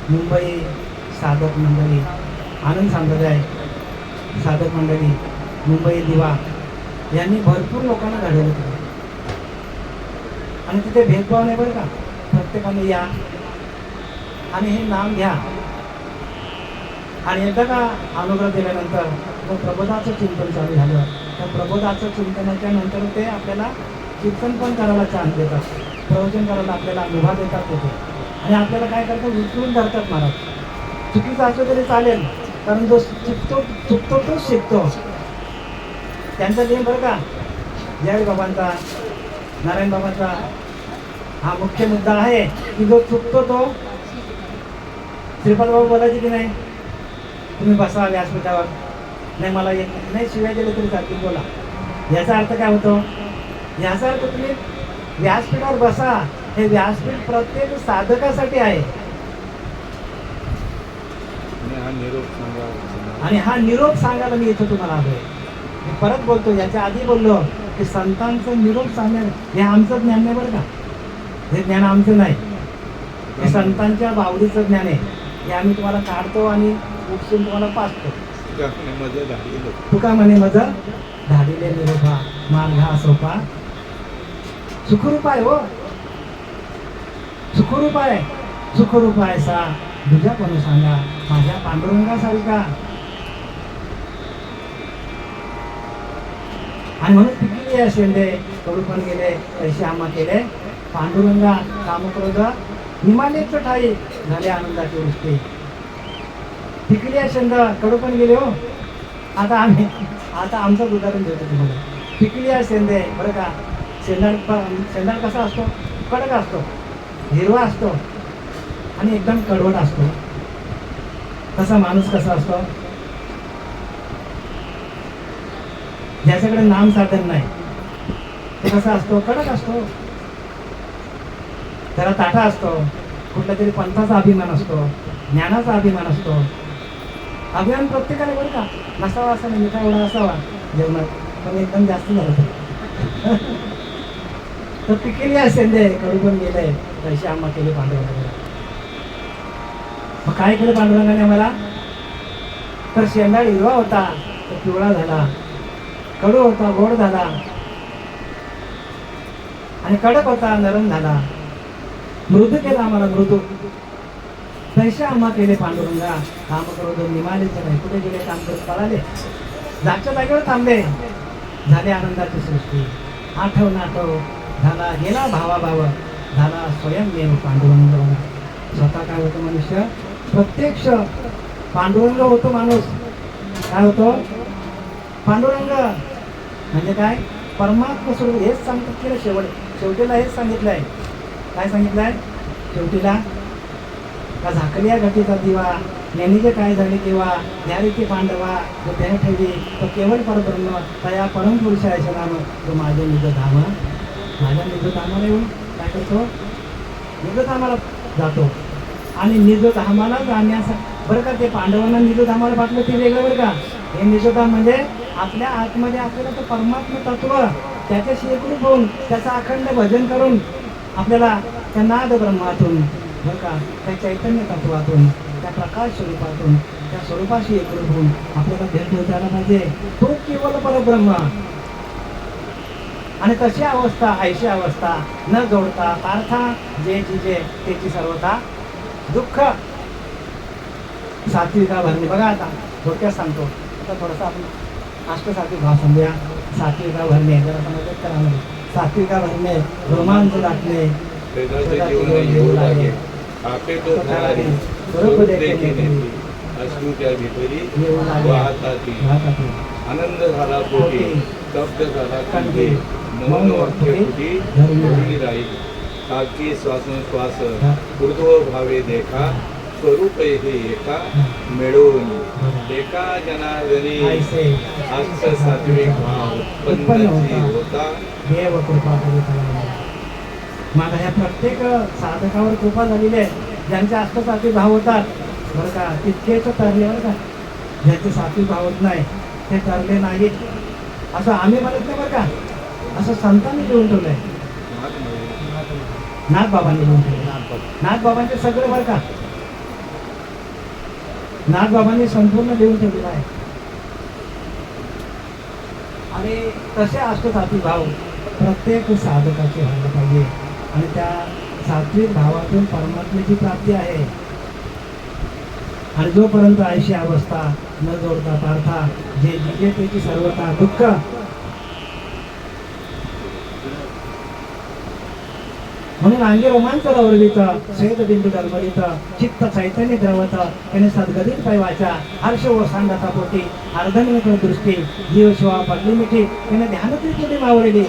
मुंबई साधक मंडळी, आनंद संप्रदाय साधक मंडळी, मुंबई दिवा यांनी भरपूर लोकांना घडवलं तिकडे. आणि तिथे भेदभाव नाही बरं का. प्रत्येकाने या आणि हे नाम घ्या. आणि एकदा का अनुग्रह दिल्यानंतर प्रबोधाचं चिंतन चालू झालं. त्या प्रबोधाचं चिंतनाच्या नंतर ते आपल्याला कीर्तन पण करायला चान्स देतात, प्रवचन करायला आपल्याला मुभा देतात तिथे. आणि आपल्याला काय करतात? उचलून धरतात महाराज. चुकीचं असलं तरी चालेल, कारण जो चुकतो तोच शिकतो. त्यांचा नियम बरं का. जय बाबांचा, नारायण बाबांचा हा मुख्य मुद्दा आहे की जो चुकतो तो. श्रीपाद बाबा बोलायचे की नाही, तुम्ही बसा व्यासपीठावर. नाही मला येत नाही, शिवाय दिले तरी चालतील, बोला. याचा अर्थ काय होतो? याचा अर्थ तुम्ही व्यासपीठावर बसा. हे व्यासपीठ प्रत्येक साधकासाठी आहे. आणि हा निरोप सांगायला मी इथं तुम्हाला आलोय. मी परत बोलतो, याच्या आधी बोललो की संतांचं निरोप सांगणं हे आमचं ज्ञान नाही बरं का. हे ज्ञान आमचं नाही, हे संतांच्या बावडीचं ज्ञान आहे. हे आम्ही तुम्हाला काढतो आणि उपसून तुम्हाला पाचतो. तुका म्हणे मज धाडिले निरोपा मार्ग हा सोपा. सुखरूप आहे हो, सुखरूप आहे. सुखरूप आहे सा तुझ्या कोणी सांगा माझ्या पांडुरंगासारखा. आणि म्हणून पिकली आहे शेंडे कडू पण गेले पैसे आम्हा केले. पांडुरंगा कामक्रोध हिमालयच ठाई झाले आनंदाची वृष्टी. पिकली आहे शेंड कडू पण गेले हो. आता आमचं उदाहरण देतो तुम्हाला. पिकली आहे शेंडे बरं का. शेंडाळ कसा असतो? कडक असतो, हिरवा असतो आणि एकदम कडवट असतो. तसा माणूस कसा असतो? ज्याच्याकडे नाम साधन नाही ते कसा असतो? कडक असतो, त्याला ताठा असतो, कुठल्या तरी पंथाचा अभिमान असतो, ज्ञानाचा अभिमान असतो. अभिमान प्रत्येकाने बरं का नसावा असा नाही, मिठा एवढा असावा जेवणात, पण एकदम जास्त झालं तर पिकेली असेल दे कडू पण गेले पैसे आम्हा केले पांडुरंगाने. मग काय केलं पांडुरंगाने आम्हाला? तर शेंडा हिरवा होता तो पिवळा झाला, कडू होता गोड झाला, आणि कडक होता नरम झाला. मृदू केला आम्हाला, मृदू. पैसे आम्हा केले पांडुरंगा काम करून निमालेचे नाही. कुठे गेले? काम करत पळाले, जागच्या जागेवर थांबले, झाले आनंदाची सृष्टी. आठव नाठव झाला गेला भावाभाव, झाला स्वयंमेव पांडुरंग. स्वतः काय होतो मनुष्य? प्रत्यक्ष पांडुरंग होतो माणूस. काय होतो? पांडुरंग म्हणजे काय? परमात्मा स्वरूप. हेच सांगतात की शेवटीला हेच सांगितलंय. काय सांगितलंय शेवटीला? का झाकली या घटीचा दिवा यांनी जे काय झाले तेव्हा या रीती पांडवा जो त्या ठेवी तो केवळ परब्रह्म तया परम पुरुषाचे नाम तो माझे निज धाम. माझ्या निज धामाला येऊन काय करतो? निज धामाला जातो. आणि निज धामाला जाण्यासाठी बरं का ते पांडवांना निज धामाला पाठलं ते वेगळं बरं का. हे निजधाम म्हणजे आपल्या आतमध्ये आपल्याला तो परमात्म तत्व त्याच्याशी एकरूप होऊन त्याचं अखंड भजन करून आपल्याला त्या नाद ब्रह्मातून बरं का त्या चैतन्य तत्वातून त्या प्रकाश स्वरूपातून त्या स्वरूपाशी एकरूप होऊन आपल्याला भेट होताना पाहिजे. तो केवळ परब्रह्म. आणि तशी अवस्था ऐशी अवस्था न जोडता पार्था जे जिजे त्याची सर्वथा दुःख सात्विका भरणे. बघा आता थोडक्यात सांगतो. आता थोडंसं आपण अष्टसात्विक भाव समजूया. सात्विका भरणे, जरा समजत करा म्हणजे सात्विका भरणे, रोमांच दाटणे, वेदाचे जीवन येऊ लागे, आपे तो फरारी, स्वरूप देखी नेती, अश्रू त्या भीतरी येऊ लागे, वाहताती, वाहताती. आनंद झाला पोटी, स्तब्ध झाला कंठी, मौन मौन वाक्य वाक्य फुटी धरून धरुणी राहील. काकी श्वासोश्वास ऊर्ध्व भावे देखा, स्वरूप हे एका मिळून एका जनार्दनी ऐसे अष्ट सात्विक भाव उत्पन्न होता. देव कृपा करू. मग ह्या प्रत्येक साधकावर कृपा झालेली आहे. ज्यांचे अष्टसात्विक भाव होतात बरं का, तितकेच तरले बरं का. ज्यांचे सात्विक भाव होत नाही ते तरले नाहीत, असं आम्ही म्हणत नाही बरं का. असं संतांनी लिहून ठेवलंय, नाथबाबांनी लिहून ठेवलंय. नाथबाबांचे सगळं बरं का, नाथबाबांनी संपूर्ण लिहून ठेवलेलं आहे. आणि तसे अष्टसात्विक भाव प्रत्येक साधकाचे व्हायला पाहिजे. आणि त्या सात्विक भावातून परमात्म्याची प्राप्ती आहे. आणि जोपर्यंत ऐशी अवस्था न जोडता पार्था, जे जिजेतेची सर्वता दुःख, म्हणून अंगी रोमांच रवरवित, स्वेद बिंदू डलमलित, चित्त चैतन्य द्रवत, त्याने सद्गतीत पाय वाचा, हर्ष ओसांडाचा पोटी, अर्धनिमित्र दृष्टी, जीव शिवा पडली मिठी, त्याने ध्यानच तुझी मावळली.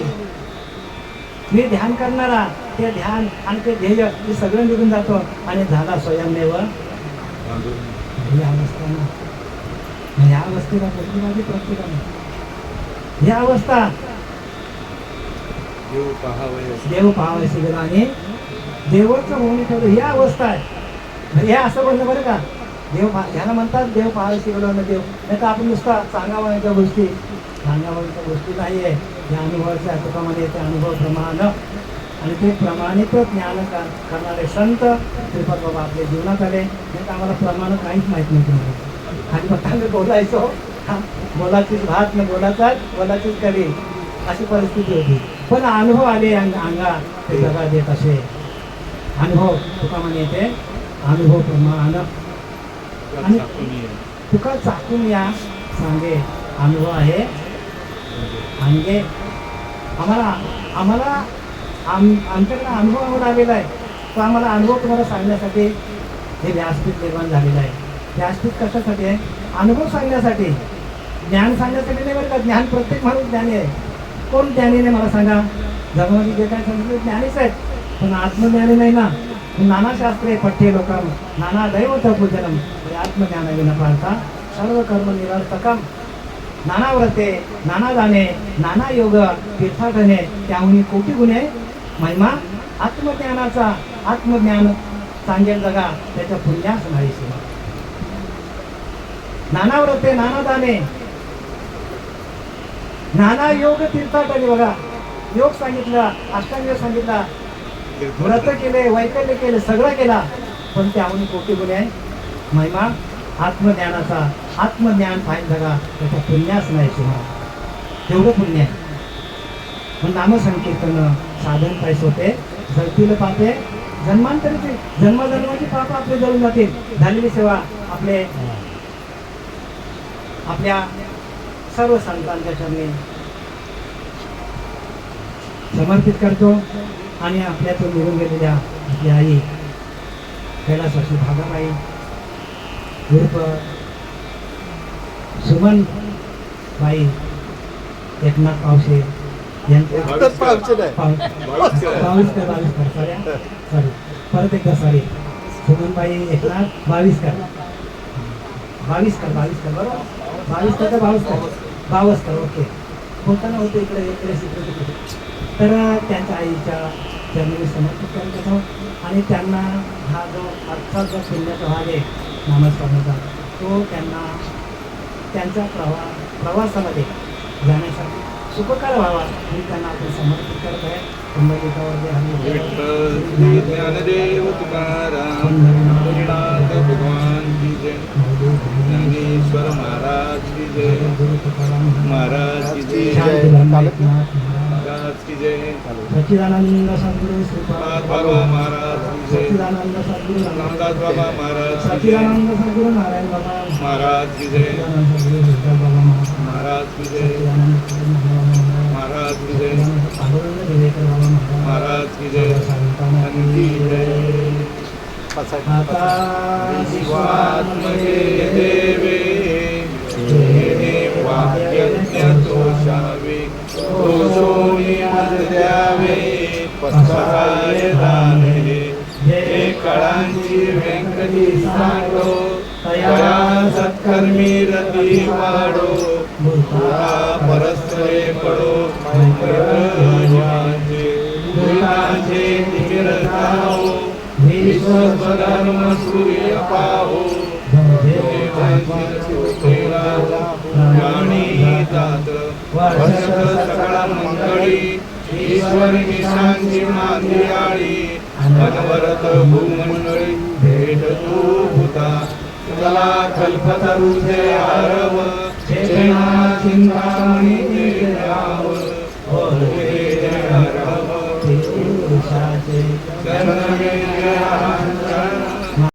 मी ध्यान करणारा, ते ध्यान आणि ते ध्येय हे सगळं निघून जातो आणि झाला स्वयंमेव ही अवस्था ना. ह्या अवस्थेला प्रतिवादी प्रत्येकाने ही अवस्था देव पाहावयाची गेला आणि देवाचं होऊन ठेवलं. ही अवस्था आहे. हे असं बोललं बरं का, देव ह्याला म्हणतात देव पाहावयाची गेलो ना देव. नाही तर आपण नुसता सांगावयाच्या गोष्टी नाही आहे. या अनुभवाच्या तुकामध्ये ते अनुभव प्रमाण आणि ते प्रमाणित ज्ञान करणारे संत श्रीपाद बाबा आपल्या जीवनात आले. नाही तर आम्हाला प्रमाण काहीच माहीत नाही तुम्हाला. आणि मग आम्ही बोलायचो, बोलाचीच भात न बोलाचीच करी, अशी परिस्थिती होती. पण अनुभव आले अंगा ते जगा देत असे अनुभव तुकामध्ये येते. अनुभव प्रमाण आणि तुका चाकून या सांगे अनुभव आहे अंगे. आम्हाला आमच्याकडे अनुभव आम्हाला आलेला आहे. तो आम्हाला अनुभव तुम्हाला सांगण्यासाठी हे व्यासपीठ निर्माण झालेलं आहे. व्यासपीठ कशासाठी आहे? अनुभव सांगण्यासाठी, ज्ञान सांगण्यासाठी नाही बरं का. ज्ञान प्रत्येक माणूस ज्ञानी आहे. कोण ज्ञानी नाही मला सांगा? जगामध्ये जे काय सांगितलं ज्ञानीच आहेत, पण आत्मज्ञानी नाही ना. नाना शास्त्रे पठ्ये लोकम नाना दैवत पूजनम, आत्मज्ञानाविना पाहता सर्व कर्म निरर्थकम. नाना व्रते, नाना दाने, नाना योग, तीर्थाटने, त्याहून कोटी गुणे महिमा आत्मज्ञानाचा. आत्मज्ञान सांगेल जगा, त्याच्या पुण्यास नाही सीमा. नाना व्रते, नाना दाने, नाना योग, तीर्थाटने. बघा, योग सांगितला, अष्टांग सांगितला, व्रत केले, वैकल्य केले, सगळं केला, पण त्याहून कोटी गुणे महिमा आत्मज्ञानाचा. आत्मज्ञान पाहिजे जगा, त्याच्या पुण्यास नाही सीमा. तेवढं पुण्य आहे. पण नामसंकीर्तन साधन पैसे होते, जळतील पापे जन्मांतरीचे, जन्मजन्माची पाप आपले जळून जातील. झालेली सेवा आपल्या सर्व संतांच्या चरणी समर्पित करतो. आणि आपल्यातून निघून गेलेल्या आपली आई कैलासाची भागाबाई उर्फ सुमन बाई एकनाथ पावसे यांचे परत एकदा सॉरी सुमनबाई एकनाथ बावीसकर बरोबर, बावस्कर ओके. होताना होतं इकडे. तर त्यांच्या आईच्या चरणी समर्पित करत होतो. आणि त्यांना हा जो आजचा जो पुण्याचा भाग आहे नामस्मरणाचा, तो त्यांना त्यांच्या प्रवासामध्ये जाण्यासाठी सुखकर व्हावा मी त्यांना आपण समर्पित करत आहे. ज्ञानदेव तुकाराम भगवान की जय, ज्ञानेश्वर महाराज की जय, महाराज की जय, महाराज की जय, सच्चिदानंद सद्गुरु श्रीपाद बाबा महाराज की जय सच्चिदानंद सद्गुरु रामदास बाबा महाराज की जय सच्चिदानंद सद्गुरु नारायण बाबा महाराज की जय सच्चिदानंद सद्गुरु विठ्ठल बाबा महाराज की जय सच्चिदानंद सद्गुरु बाबा महाराज की जय सच्चिदानंद पांडुरंग दिवेकर बाबा महाराज की जय की जय आता विश्वात्मके देवे येणे वाक्यज्ञतोषावे दोषोनी मज द्यावे पसाय दाने हे कळांची व्यंकटी सांगो तया सत्कर्मी रती वाढो पुरा परस्परे पडो जीवांचे दुरितांचे तिमिर जाओ विश्वधर्म सूर्य पाहो प्राणी जात वर्षत सकळ मंगळी ईश्वर निशांची मांदियाळी अनवरत भूमंडळी भेट तू भूता तुला कल्पतरुचे आरव चेना चिंतामणी